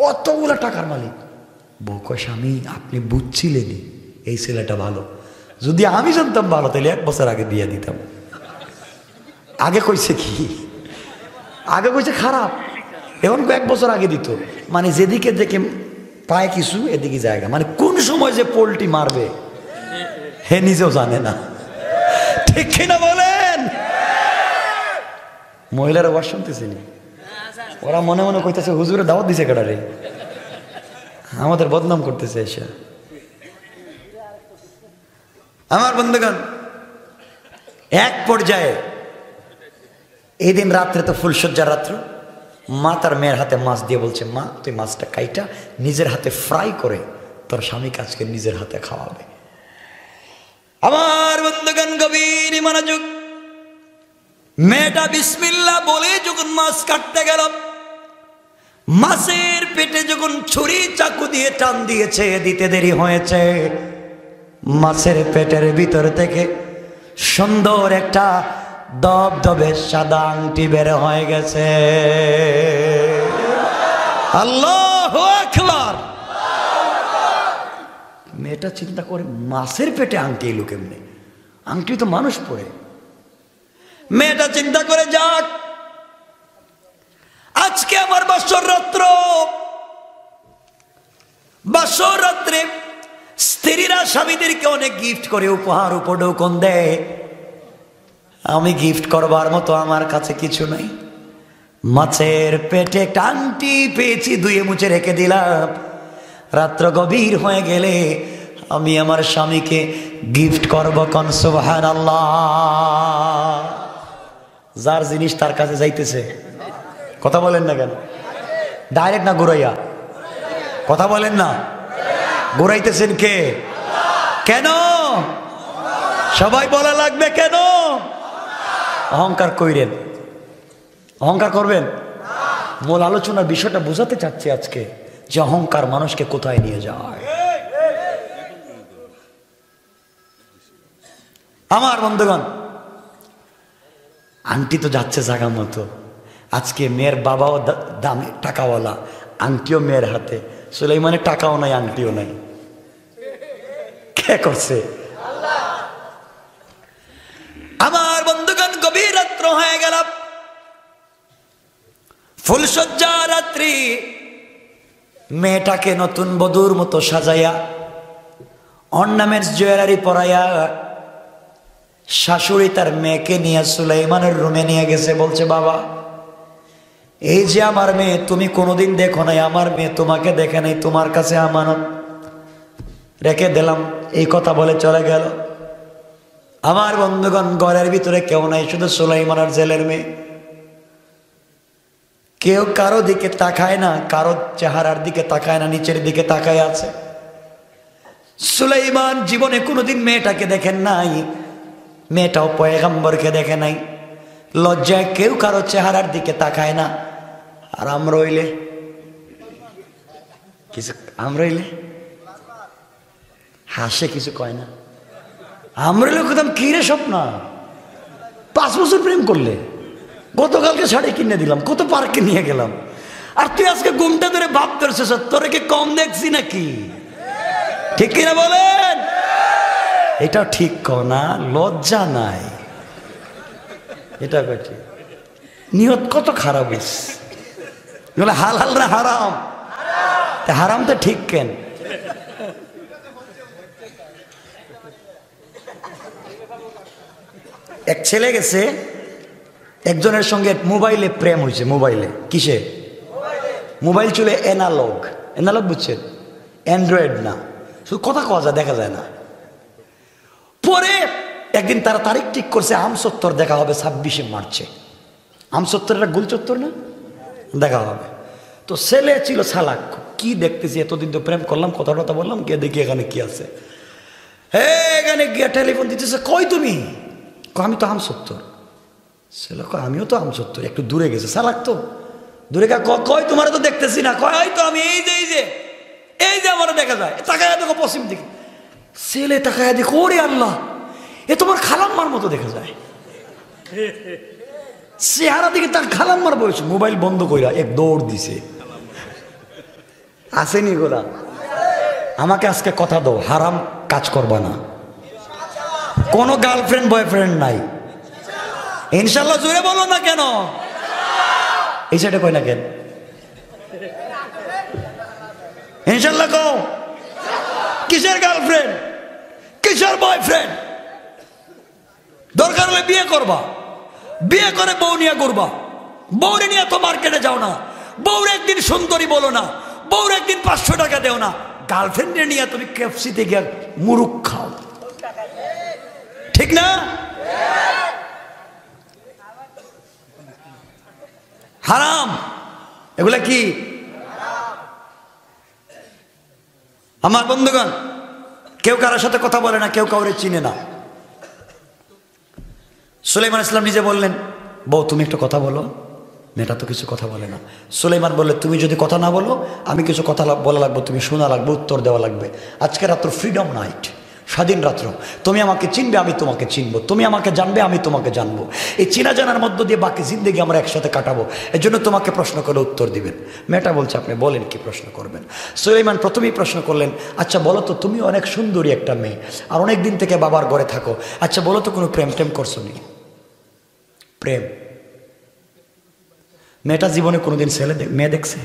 অতগুলা টাকার মালিক। বউ কয়, স্বামী আপনি বুঝছিলেন এই ছেলেটা ভালো, যদি আমি জানতাম ভালো তাহলে 1 বছর আগে বিয়ে দিতাম। আগে কইছে কি? আগে কইছে খারাপ, এখন 1 বছর আগে দিত। মানে যেদিকে দেখে পায় কিছু এদিকে জায়গা, মানে কোন সময় যে পোল্টি মারবে হে নিজেও জানে না, ঠিক কিনা বলেন? মহিলারা ওয়াজ শুনতেছেন, ওরা মনে মনে কইতেছে হুজুরে দাওয়াত দিছে কেডারে, আমাদের বদনাম করতেছে এসে। আমার বন্ধুগণ, এক পর্যায়ে এই দিন রাত্রে তো ফুলসজ্জার রাত্র, মা তার মেয়ের হাতে মাছ দিয়ে বলছে, মা তুই মাছটা কাইটা নিজের হাতে ফ্রাই করে তোর স্বামীকে আজকে নিজের হাতে খাওয়াবে। আমার বন্ধুগণ গভীর মনোযোগ, মেয়েটা বিসমিল্লাহ বলে যখন মাছ কাটতে গেল, মাছের পেটে যখন ছুরি চাকু দিয়ে টান দিয়েছে, দিতে দেরি হয়েছে, মাছের পেটের ভিতর থেকে সুন্দর একটা দবদবে সাদা আংটি বের হয়ে গেছে। আল্লাহু আকবার। মেয়েটা চিন্তা করে মাছের পেটে আংটি এলো কেমনে? আংটি তো মানুষ পরে। মেয়েটা চিন্তা করে, যাক আজকে আমার বাসর রাত্র, বাসর রাত্রে স্ত্রীরা স্বামীদেরকে অনেক গিফট করে, উপহার উপঢৌকন দেয়, আমি গিফট করবার মতো আমার কাছে কিছু নাই। মাছের পেটে একটা আংটি পেয়েছি, ধুয়ে মুছে রেখে দিলাম, রাত্র গভীর হয়ে গেলে আমি আমার স্বামীকে গিফট করব। কোন সুবহানাল্লাহ। যার জিনিস তার কাছে যাইতেছে, কথা বলেন না কেন? ডাইরেক্ট না ঘুরাইয়া? কথা বলেন না, ঘুরাইতেছেন কে? কেন? সবাই বলা লাগবে কেন? অহংকার কইরেন, অহংকার করবেন। মূল আলোচনার বিষয়টা বোঝাতে চাচ্ছি আজকে, যে অহংকার মানুষকে কোথায় নিয়ে যায়। আমার বন্ধুগণ, আংটি তো যাচ্ছে জায়গা মতো। আজকে মেয়ের বাবাও দামে টাকাওয়ালা, আংটিও মেয়ের হাতে। সুলাইমানের টাকাও নাই, আংটিও নাই। কে করছে? আমার বন্ধুগণ, গভীর রাত্র হয়ে গেল, ফুলসজ্জা রাত্রি। মেয়েটাকে নতুন বধূর মতো সাজাইয়া অর্নামেন্টস জুয়েলারি পরাইয়া শাশুড়ি তার মেয়েকে নিয়ে সুলাইমানের রুমে নিয়ে গেছে। বলছে, বাবা এই যে আমার মেয়ে, তুমি কোনোদিন দেখো নাই, আমার মেয়ে তোমাকে দেখে নাই, তোমার কাছে আমানত রেখে দিলাম। এই কথা বলে চলে গেল। আমার বন্ধুগণ, ঘরের ভিতরে কেউ নাই, শুধু সুলাইমান আর জেলের মেয়ে। কেউ কারো দিকে তাকায় না, কারো চেহারার দিকে তাকায় না, নিচের দিকে তাকায় আছে। সুলাইমান জীবনে কোনোদিন মেয়েটাকে দেখেন নাই, মেয়েটাও পয়গম্বরকে দেখে নাই। লজ্জায় কেউ কারো চেহারার দিকে তাকায় না। আর আমরা হইলে হাসে, কিছু কয় না। আমরা হইলে কোথাও কি রে স্বপ্ন, 5 বছর প্রেম করলে, গতকালকে শাড়ি কিনে দিলাম, কত পার্কে নিয়ে গেলাম, আর তুই আজকে ঘুমটা ধরে ভাব ধরছিস, তোরে কি কম দেখছি নাকি? ঠিক কিনা বলেন? এটা ঠিক কও না, লজ্জা নাই। এটা ঠিক, নিয়ত কত খারাপ হইস। হালাল না হারাম? হারাম তো ঠিক কেন? এক ছেলে গেছে, একজনের সঙ্গে মোবাইলে প্রেম হয়েছে। মোবাইলে, কিসে? মোবাইল চলে এনালগ। এনালগ বুঝছেন? অ্যান্ড্রয়েড না, শুধু কথা কওয়া যায়, দেখা যায় না। পরে একদিন তারা তারিখ ঠিক করছে, আমসত্তর দেখা হবে 26শে মার্চে। আমসত্তর একটা গোল চত্বর না, দেখা হবে। তো ছেলে ছিল সালাক, কি দেখতেছি, এতদিন তো প্রেম করলাম, কথা টথা বললাম, গিয়ে দেখি এখানে কি আছে। হে, এখানে গিয়ে টেলিফোন দিতেছে, কই তুমি? আমি তো আমসত্তর। ছেলে কয়, আমিও তো আমসত্তর। একটু দূরে গেছে, সালাক তো দূরে গা, কই তোমার তো দেখতেছি না। কয়, তো আমি এই যে আমার দেখা যায়। তাকায় দেখো পশ্চিম দিকে। ছেলে তাকায় দেখো, ওরে আল্লাহ, এ তোমার খালাম্মার মতো দেখা যায়। চেহারা দিকে তার খালাম্মার বয়স। মোবাইল বন্ধ কইরা এক দৌড় দিছে। আসেনি গোলা, আমাকে আজকে কথা দাও, হারাম কাজ করবা না। কোনো গার্লফ্রেন্ড বয়ফ্রেন্ড নাই ইনশাল্লাহ। জোরে বলো না কেন? এই সাইডে কই না কেন? ইনশাল্লাহ কও। কিসের গার্লফ্রেন্ড, কিসের বয়ফ্রেন্ড? দরকার হলে বিয়ে করবা, বিয়ে করে বউ নিয়ে ঘুরবা। বউরে নিয়ে তো মার্কেটে যাও না, বউর একদিন সুন্দরী বলো না, বউর একদিন 500 টাকা দেও না। গার্লফ্রেন্ডে নিয়ে তুমি কেএফসিতে গিয়ে মুরুখ খাও, ঠিক না? হারাম এগুলা। কি আমার বন্ধুগণ, কেউ কারোর সাথে কথা বলে না, কেউ কাউরে চিনে না। সুলাইমান ইসলাম নিজে বললেন, বউ তুমি একটু কথা বলো। মেয়েটা তো কিছু কথা বলে না। সুলাইমান বললে, তুমি যদি কথা না বলো, আমি কিছু কথা বলা লাগবে, তুমি শোনা লাগবে, উত্তর দেওয়া লাগবে। আজকে রাত্র ফ্রিডম নাইট, স্বাধীন রাত্র। তুমি আমাকে চিনবে, আমি তোমাকে চিনবো, তুমি আমাকে জানবে, আমি তোমাকে জানবো। এই চিনা জানার মধ্য দিয়ে বাকি জিন্দগি আমরা একসাথে কাটাবো। এর জন্য তোমাকে প্রশ্ন করে উত্তর দিবেন। মেয়েটা বলছে, আপনি বলেন কি প্রশ্ন করবেন। সুলাইমান প্রথমেই প্রশ্ন করলেন, আচ্ছা বলো তো, তুমি অনেক সুন্দরী একটা মেয়ে, আর অনেক দিন থেকে বাবার ঘরে থাকো, আচ্ছা বলো তো কোনো প্রেম টেম করছো নি? প্রেম? মেয়েটা জীবনে কোনোদিন মেয়ে দেখছে?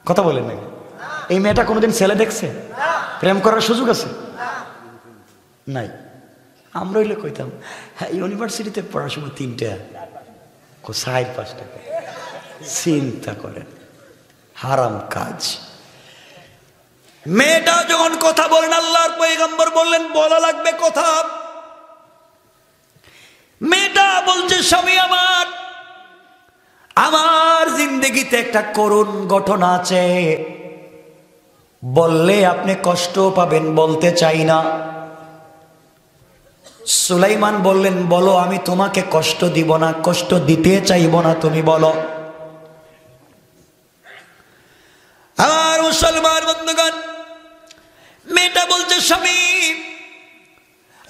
কথা বলেন নাকি? এই মেয়েটা কোনোদিন ছেলে দেখছে? প্রেম করার সুযোগ আছে? নাই। আমরা হইলে কইতাম, হ্যাঁ ইউনিভার্সিটিতে পড়ার সময় 3টা 4-5 টাকা। চিন্তা করেন, হারাম কাজ। মেয়েটা যখন কথা বলেন, আল্লাহর পয়গম্বর বললেন বলা লাগবে কথা। মেয়েটা বলছে, স্বামী আমার, আমার জিন্দগিতে একটা করুণ ঘটনা আছে, বললে আপনি কষ্ট পাবেন, বলতে চাই না। সুলাইমান বললেন, বলো, আমি তোমাকে কষ্ট দিব না, কষ্ট দিতে চাইব না, তুমি বলো। আমার মুসলমান বন্ধুগণ, মেয়েটা বলছে, স্বামী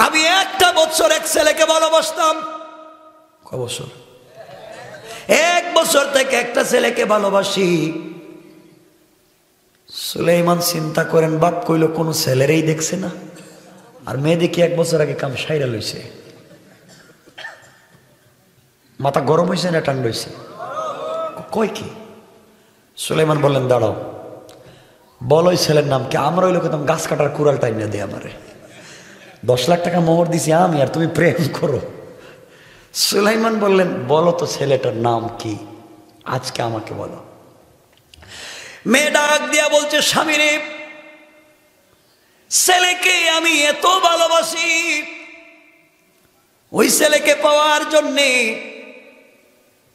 আমি 1 বছর এক ছেলেকে ভালোবাসতাম। কয় বছর? 1 বছর থেকে একটা ছেলেকে ভালোবাসি। সুলাইমান চিন্তা করেন, বাপ কইল কোনো ছেলেরই দেখছে না, আর মেয়ে দেখি 1 বছর আগে কাম সাইরা লইছে। মাথা গরম হয়েছে না ঠান্ডা হয়েছে? কয় কি? সুলাইমান বললেন, দাঁড়াও, বল ওই ছেলের নাম কি? আমরা ওই লোক গাছ কাটার কুড়াল টাইম না দিয়ে আমারে 10 লাখ টাকা মোহর দিছি আমি, আর তুমি প্রেম করো। সুলাইমান বললেন বলো তো ছেলেটার নাম কি, আজকে আমাকে বলো। মেয়ে ডাক দিয়া বলছে স্বামী রে, ছেলেকে আমি এত ভালোবাসি, ওই ছেলেকে পাওয়ার জন্যে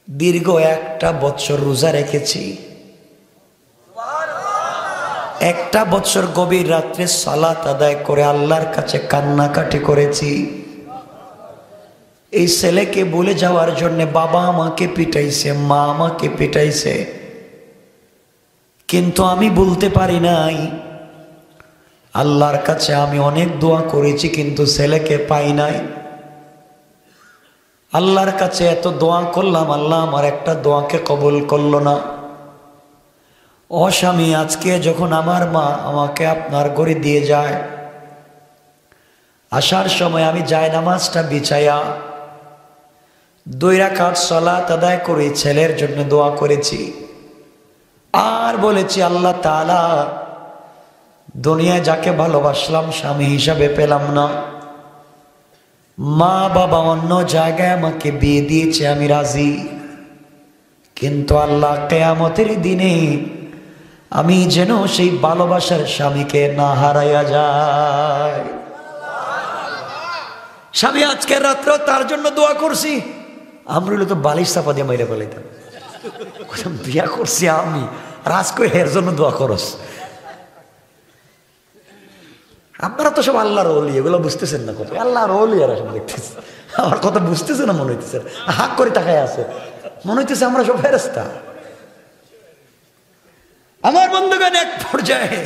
দীর্ঘ 1 বছর রোজা রেখেছি, 1 বছর গভীর রাত্রে সালাত আদায় করে আল্লাহর কাছে কান্নাকাটি করেছি। এই ছেলেকে বলে যাওয়ার জন্য বাবা আমাকে পিটাইছে, মা আমাকে পিটাইছে, কিন্তু আমি বলতে পারি নাই। আল্লাহর কাছে আমি অনেক দোয়া করেছি কিন্তু ছেলেকে পাই নাই। আল্লাহর কাছে এত দোয়া করলাম, আল্লাহ আমার একটা দোয়াকে কবুল করলো না। ও স্বামী, আজকে যখন আমার মা আমাকে আপনার ঘরে দিয়ে যায়, আসার সময় আমি জায়নামাজটা বিছাইয়া 2 রাকাত সালাত আদায় করে ছেলের জন্য দোয়া করেছি, আর বলেছি আল্লাহ তাআলা দুনিয়ায় যাকে ভালোবাসলাম স্বামী হিসাবে পেলাম না, মা বাবা অন্য জায়গায় আমাকে বিয়ে দিয়েছে, আমি রাজি, কিন্তু আল্লাহ কিয়ামতের দিনে আমি যেন সেই ভালোবাসার স্বামীকে না হারাইয়া যায়। স্বামী আজকের রাত্রে তার জন্য দোয়া করছি। আমরা তো বালিশ চাপা দিয়ে মাইরে ফেলাইতাম, বিয়া করছি আমি, রাজ করে এর জন্য দোয়া করস। আপনারা তো সব আল্লাহর ওলি, এগুলো বুঝতেছেন না কত আল্লাহর ওলি, আর সব দেখতেছে, আমার কথা বুঝতেছে না মনে হইতেছে, হাক করে তাকায় আছে, মনে হইতেছে আমরা সব ফেরেশতা। আমার বন্ধুগণ, এক পর্যায়ে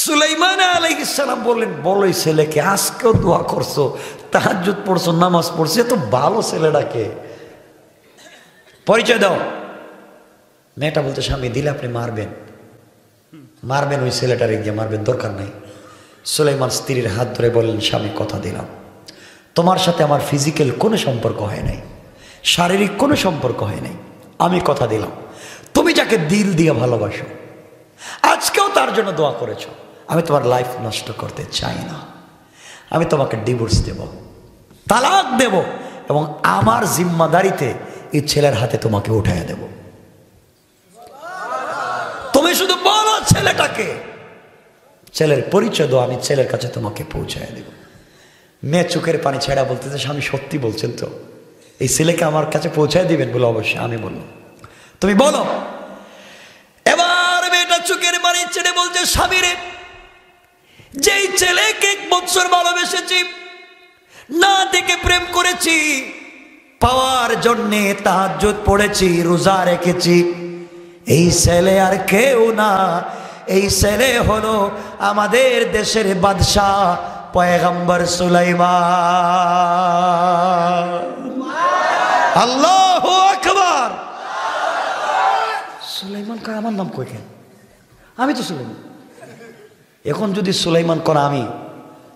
সুলাইমান আলাইহিস সালাম বললেন বলো এই ছেলেকে, আজকেও দোয়া করছো, তাহাজ্জুদ পড়ছো, নামাজ পড়ছো, এত ভালো ছেলেটাকে পরিচয় দাও। মেয়েটা বলতে স্বামী দিলে আপনি মারবেন, মারবেন ওই ছেলেটারে গিয়ে মারবেন, দরকার নাই। সুলাইমান স্ত্রীর হাত ধরে বললেন স্বামী কথা দিলাম, তোমার সাথে আমার ফিজিক্যাল কোনো সম্পর্ক হয় নাই, শারীরিক কোনো সম্পর্ক হয় নাই, আমি কথা দিলাম তুমি যাকে দিল দিয়ে ভালোবাসো, আজকেও তার জন্য দোয়া করেছো, আমি তোমার লাইফ নষ্ট করতে চাই না, আমি তোমাকে ডিভোর্স দেব, তালাক দেব, এবং আমার জিম্মাদারিতে এই ছেলের হাতে তোমাকে উঠাইয়া দেব। তুমি শুধু বলো ছেলেটাকে, ছেলের পরিচয় দাও, আমি ছেলের কাছে তোমাকে পৌঁছায় দেব। মেয়ে চোখের পানি ছেড়া বলতেছে স্বামী সত্যি বলছেন তো, এই ছেলেকে আমার কাছে পৌঁছায় দিবেন? বলে অবশ্যই। আমি বললাম তুমি বলো। এবার মেয়েটা চোখের পানি ছেড়ে বলছে স্বামী রে, যেই ছেলেকে 1 বছর ভালোবেসেছি, না দেখে প্রেম করেছি, পাওয়ার জন্যে তাহাজ্জুদ পড়েছি, রোজা রেখেছি, এই ছেলে আর কেউ না, এই ছেলে হলো আমাদের দেশের বাদশাহ পয়গম্বর সুলাইমান। আল্লাহু আকবার। সুলাইমান কয় আমার নাম কই কেন? আমি তো সুলাইমান। এখন যদি সুলাইমান করা আমি,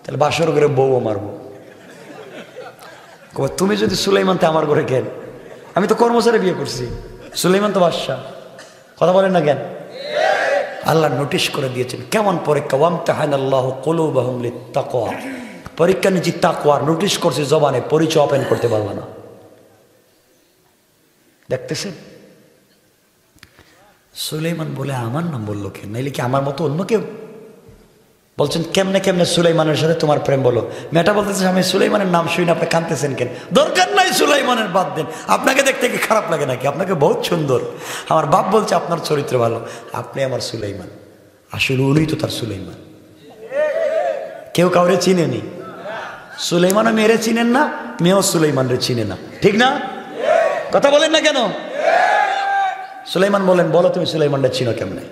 তাহলে বাসর ঘরে বউ মারবো। তুমি যদি সুলাইমান তে আমার ঘরে কেন? আমি তো কর্মচারী বিয়ে করছি, সুলাইমান তো বাদশাহ। কথা বলেন না কেন? আল্লাহ নোটিশ করে দিয়েছেন কেমন পরীক্ষা, ওয়ামতাহানাল্লাহু কুলুবাহুম লিত্তাকওয়া, পরীক্ষা নিচ্ছি তাকওয়ার, নোটিশ করছে জবানে, পরিচয় ওপেন করতে পারবে না। দেখতেছেন সুলাইমান বলে আমার নাম বললো কেন? নাইলে কি আমার মতো অন্য কেউ? বলছেন কেমনে কেমনে সুলাইমানের সাথে তোমার প্রেম বলো? মেয়েটা বলতেছে আমি সুলাইমানের নাম শুনি না, আপনি কাঁদতেছেন কেন? দরকার নাই সুলাইমানের, বাদ দেন। আপনাকে দেখতে কি খারাপ লাগে নাকি? আপনাকে বহুত সুন্দর। আমার বাপ বলছে আপনার চরিত্র ভালো, আপনি আমার সুলাইমান। আসলে উনি তো তার সুলাইমান। কেউ কাউরে চিনেনি। সুলাইমানও মেয়েরে চিনেন না, মেয়েও সুলাইমানরে চিনে না, ঠিক না? কথা বলেন না কেন? সুলাইমান বলেন বলো তুমি সুলাইমানটা চিনো কেমনে?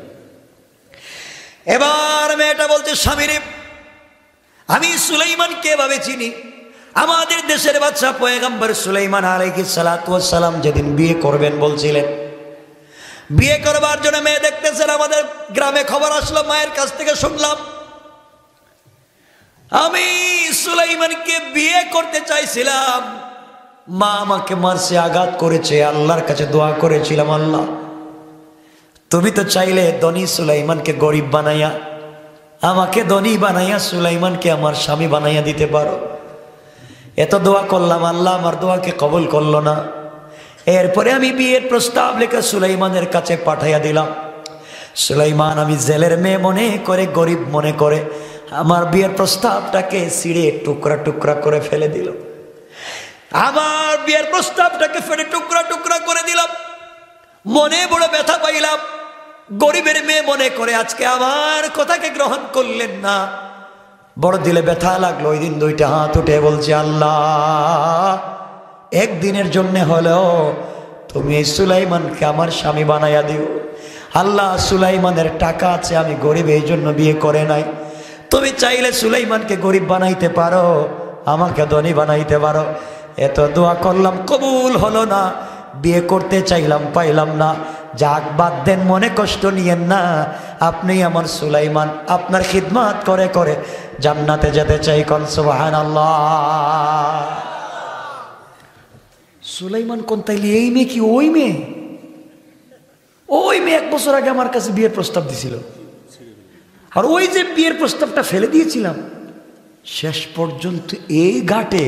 এবার মেয়েটা বলছে স্বামী রে, আমি সুলাইমানকে এভাবে চিনি, আমাদের দেশের বাদশা পয়গম্বর সুলাইমান আলাইহিস সালাতু ওয়াস সালাম যেদিন বিয়ে করবেন বলছিলেন, বিয়ে করবার জন্য মেয়ে দেখতেছেন। আমাদের গ্রামে খবর আসলো, মায়ের কাছ থেকে শুনলাম আমি সুলাইমানকে বিয়ে করতে চাইছিলাম, মা আমাকে মারছে, আঘাত করেছে, আল্লাহর কাছে দোয়া করেছিলাম আল্লাহ তুমি তো চাইলে ধনী সুলাইমানকে গরিব বানাইয়া আমাকে ধনী বানাইয়া সুলাইমানকে আমার স্বামী বানাইয়া দিতে পারো। এত দোয়া করলাম, আল্লাহ আমার দোয়াকে কবুল করলো না। এরপরে আমি বিয়ের প্রস্তাব লেখা সুলাইমানের কাছে পাঠাইয়া দিলাম। সুলাইমান আমি জেলের মেয়ে মনে করে, গরিব মনে করে আমার বিয়ের প্রস্তাবটাকে ছিঁড়ে টুকরা টুকরা করে ফেলে দিল। আমার বিয়ের প্রস্তাবটাকে ফেলে টুকরা টুকরা করে দিলাম। মনে বড় ব্যথা পাইলাম। গরিবের মেয়ে মনে করে আজকে আমার কথাকে গ্রহণ করলেন না, বড় দিলে ব্যথা লাগলো। ওই দিন দুইটা হাত উঠে বলছে, আল্লাহ একদিনের জন্য হলেও তুমি এই সুলাইমানকে আমার স্বামী বানাইয়া দিও। আল্লাহ সুলাইমানের টাকা আছে, আমি গরিব এই জন্য বিয়ে করে নাই। তুমি চাইলে সুলাইমানকে গরিব বানাইতে পারো, আমাকে ধনী বানাইতে পারো। এত দোয়া করলাম, কবুল হলো না। বিয়ে করতে চাইলাম, পাইলাম না। যাক বাদ দেন, মনে কষ্ট নিয়েন না। আপনি আমার সুলাইমান, আপনার খিদমত করে করে জান্নাতে যেতে চাই। কোন সুবহানাল্লাহ। সুলাইমান কোন তাইলে এই মেয়ে কি ওই মেয়ে? ওই মেয়ে 1 বছর আগে আমার কাছে বিয়ের প্রস্তাব দিছিল, আর ওই যে বিয়ের প্রস্তাবটা ফেলে দিয়েছিলাম, শেষ পর্যন্ত এই ঘাটে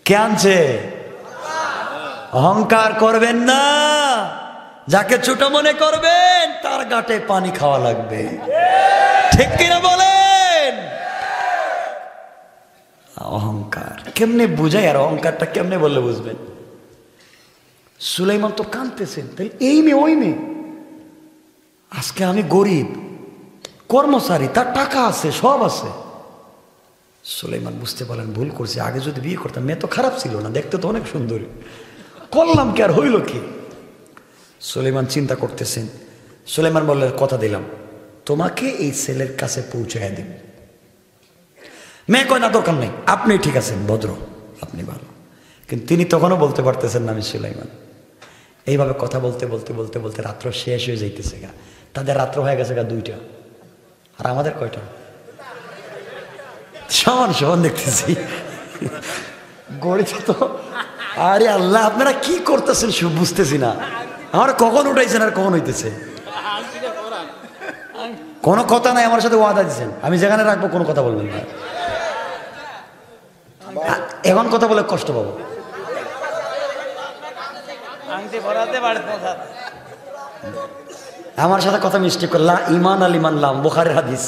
কে আনছে? অহংকার করবেন না। যাকে ছোট মনে করবেন তার ঘাটে পানি খাওয়া লাগবে, ঠিক কিনা বলেন? অহংকার কেমনে বুঝাই, আর অহংকারটা কেমনে বললে বুঝবেন? সুলাইমান তো কাঁদতেছেন, তাই এই মেয়ে ওই মেয়ে। আজকে আমি গরিব কর্মচারী, তার টাকা আছে, সব আছে। সুলাইমান বুঝতে পারলেন ভুল করছে। আগে যদি বিয়ে করতাম, মেয়ে তো খারাপ ছিল না, দেখতে তো অনেক সুন্দরী, করলাম কি আর হইল কি? সুলাইমান চিন্তা করতেছেন। সুলাইমান বললেন, কথা দিলাম তোমাকে এই ছেলের কাছে পৌঁছাইয়া দিন। মেয়ে কয় না, দরকার নেই, আপনি ঠিক আছেন, ভদ্র, আপনি ভালো। কিন্তু তিনি তখনও বলতে পারতেছেন না আমি সুলাইমান। এইভাবে কথা বলতে বলতে বলতে বলতে রাত্র শেষ হয়ে যাইতেছে গা। তাদের রাত্র হয়ে গেছে গা 2টা, আর আমাদের কয়টা? সমান সমান দেখতেছি গড়িতে তো। আরে আল্লাহ, আপনারা কি করতেছেন সব বুঝতেছি না। আমার কখন উঠাইছেন আর কখন হইতেছে? কোনো কথা নাই, আমার সাথে ওয়াদা দিচ্ছেন আমি যেখানে রাখবো কোনো কথা বলবেন না। এখন কথা বলে কষ্ট পাবো। আমার সাথে কথা মিষ্টি করে, লা ইমান আলিমান লাম, বুখারীর হাদিস,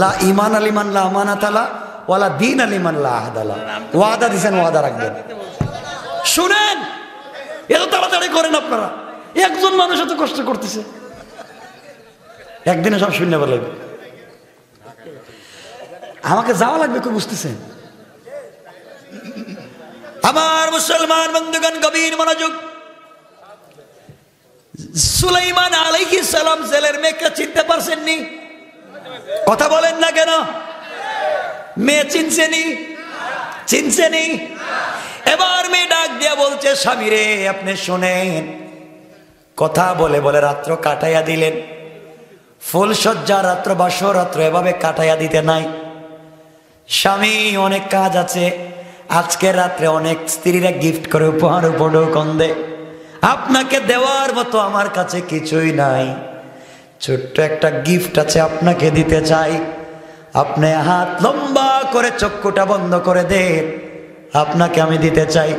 লা ইমান আলিমান লা আমানাত আলা ওয়ালা দিন আলিমান লা আহদ আলা। ওয়াদা দিছেন, ওয়াদা রাখবেন। শুনেন, এত তাড়াতাড়ি করেন আপনারা। একজন মানুষ এত কষ্ট করতেছে, একদিনে সব শূন্য বলে আমাকে যাওয়া লাগবে, কেউ বুঝতেছেন? আমার মুসলমান বন্ধুগণ, গভীর মনোযোগ। সুলাইমান আলাইহিস সালাম জেলের মেয়েকে চিনতে পারছেননি? কথা বলেন না কেন? মেয়ে চিনছেনি? চিনছেনি? এবার মেয়ে ডাক দিয়া বলছে, স্বামী রে আপনি শোনেন। কথা বলে বলে রাত্র কাটাইয়া দিলেন। ফুল সজ্জা রাত্র, বাসর রাত্র এভাবে কাটাইয়া দিতে নাই। স্বামী অনেক কাজ আছে, আজকে রাত্রে অনেক স্ত্রীরা গিফট করে উপহার উপঢৌকন দেয়। আপনাকে দেওয়ার মতো আমার কাছে কিছুই নাই, ছোট্ট একটা গিফট আছে, আপনাকে দিতে চাই। আপনি হাত লম্বা করে চক্ষুটা বন্ধ করে দেন, আপনাকে আমি দিতে চাই।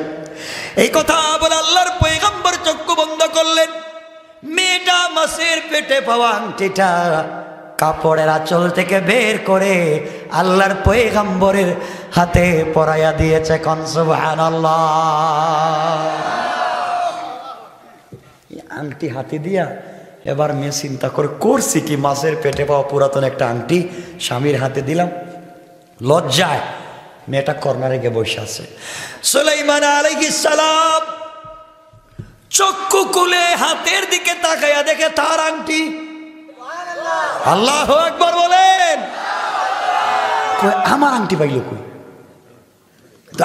এই কথা বলে আল্লাহর পয়গম্বর চক্ষু বন্ধ করলেন। মেয়েটা মাছের পেটে পাওয়া আংটিটা কাপড়ের আঁচল থেকে বের করে আল্লাহর পয়গম্বরের হাতে পরাইয়া দিয়েছে। কোন সুবহানাল্লাহ। আংটি হাতে দিয়া এবার মেয়ে চিন্তা করে, করছি কি, মাছের পেটে পাওয়া পুরাতন একটা আংটি স্বামীর হাতে দিলাম। লজ্জায় মেয়েটা কর্নারে গিয়ে বসে আছে। সুলাইমান আলাইহিস সালাম চক্ষু খুলে হাতের দিকে তাকাইয়া দেখে তার আংটি। আল্লাহু আকবার বলেন। আমার আংটি পাইল কই?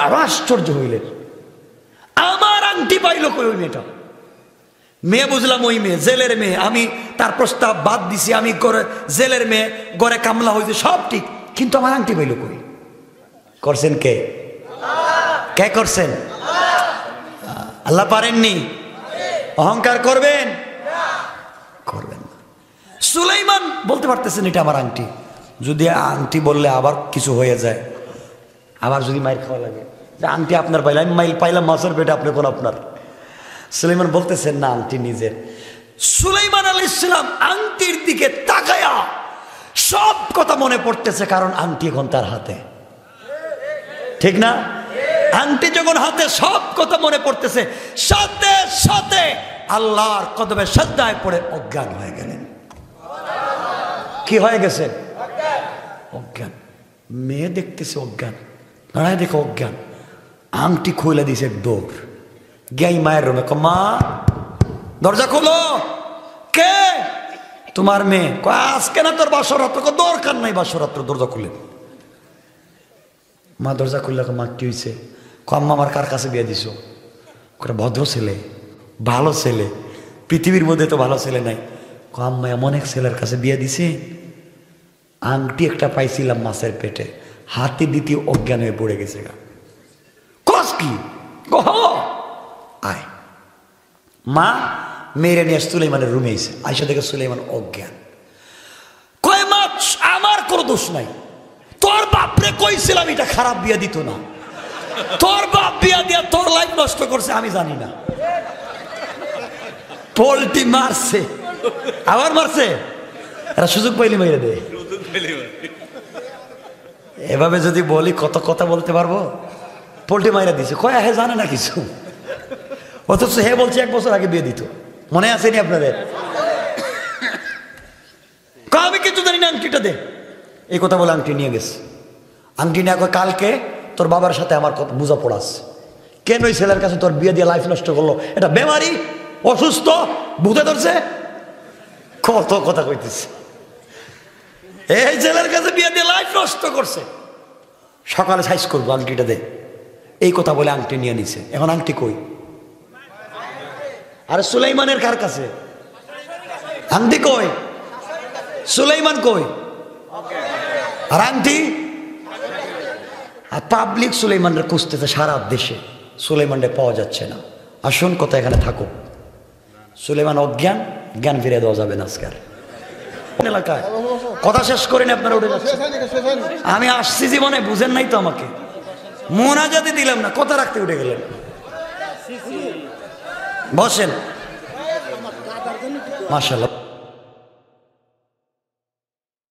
আরো আশ্চর্য হইলেন, আমার আংটি পাইল কই ওই মেয়েটা? মেয়ে বুঝলাম ওই মেয়ে, জেলের মেয়ে। আমি তার প্রস্তাব বাদ দিছি, আমি জেলের মেয়ে, গড়ে কামলা হয়েছে, সব ঠিক, কিন্তু আমার আংটি পাইল কই? করছেন কে? কে করছেন? আল্লাহ পারেননি? অহংকার করবেন? করবেন না। সুলাইমান বলতে পারতেছেন এটা আমার আংটি, যদি আংটি বললে আবার কিছু হয়ে যায়, আবার যদি মাইর খাওয়া লাগে, যে আংটি আপনার পাইলাম, মাইল পাইলাম মাছের পেটে, আপনি কোন আপনার। সুলাইমান বলতেছেন না, আংটি নিজের। সুলাইমান আলাইহিস সালাম আংটির দিকে তাকায়া সব কথা মনে পড়তেছে, কারণ আংটি এখন তার হাতে, ঠিক না? আংটি যখন হাতে, সব কথা মনে পড়তেছে, সাথে সাথে আল্লাহর কদমে সাজদায় পড়ে অজ্ঞান হয়ে গেলেন। কি হয়ে গেছে? অজ্ঞান। মেয়ে দেখতেছে অজ্ঞান, দাঁড়ায় দেখে অজ্ঞান, আংটি খুলে দিছে দৌড়, গিয়াই মায়ের রুমে, মা দরজা খোলো। কে? তোমার মেয়ে। আজকে না তোর বাসরাত্র। দরকার নাই বাসরাত্র, দরজা খুলে। মা দরজা খুললে, মা কি হয়েছে? আম্মা আমার কার কাছে বিয়ে দিছো? ভদ্র ছেলে, ভালো ছেলে, পৃথিবীর মধ্যে তো ভালো ছেলে নাই। আম্মা এমন এক ছেলের কাছে বিয়ে দিছে, আংটি একটা পাইছিলাম মাছের পেটে, হাতে দ্বিতীয় অজ্ঞান হয়ে পড়ে গেছে। কস কি? আয়। মা মেরে নিয়ে সুলাইমানের রুমে এসে, আইসা দেখে সুলাইমান অজ্ঞান। কয় মা, আমার কোনো দোষ নাই, তোর বাপরে কইছিলাম এটা খারাপ বিয়া দিত না, তোর বাপ বিয়া দিয়া তোর লাইফ নষ্ট করছে, আমি জানি না। পোল্টি মারছে, আবার মারছে, এরা সুযোগ পাইলে মেরে দেয়। এভাবে যদি বলি কত কথা বলতে পারবো। পোল্টি মাইরা দিছে, কয় হে জানে না কিছু, অথচ হে বলছে 1 বছর আগে বিয়ে দিত। মনে আসেনি আপনাদের? আমি কিছু জানি না, আংটিটা দে। এই কথা বলে আংটি নিয়ে গেছে। আংটি নিয়ে কালকে তোর বাবার সাথে আমার কথা বুঝা পড়াস, কেন ওই ছেলের কাছে তোর বিয়ে দিয়ে লাইফ নষ্ট করলো, এটা বেমারি, অসুস্থ, ভূতে ধরছে, কত কথা কইতেছে। এই ছেলের কাছে বিয়ে দিয়ে লাইফ নষ্ট করছে, সকালে সাইজ করবো, আংটিটা দে। এই কথা বলে আংটি নিয়ে নিছে। এখন আংটি কই? আরে সুলাইমানের কার কাছে? আংটি কই? সুলাইমান কই? আর আংটি? আর পাবলিক সুলাইমানের খুঁজতেছে সারা দেশে, সুলাইমানরে পাওয়া যাচ্ছে না। আসুন কথা এখানে থাকুক। সুলাইমান অজ্ঞান, জ্ঞান ফিরে দেওয়া যাবে না আজকাল এলাকায়। কথা শেষ করেন, আপনারা উঠে যাচ্ছেন। আমি আসছি জীবনে, বুঝেন নাই তো আমাকে, মোনাজাতে দিলাম না, কথা রাখতে উঠে গেলেন। বসেন। মাশাআল্লাহ।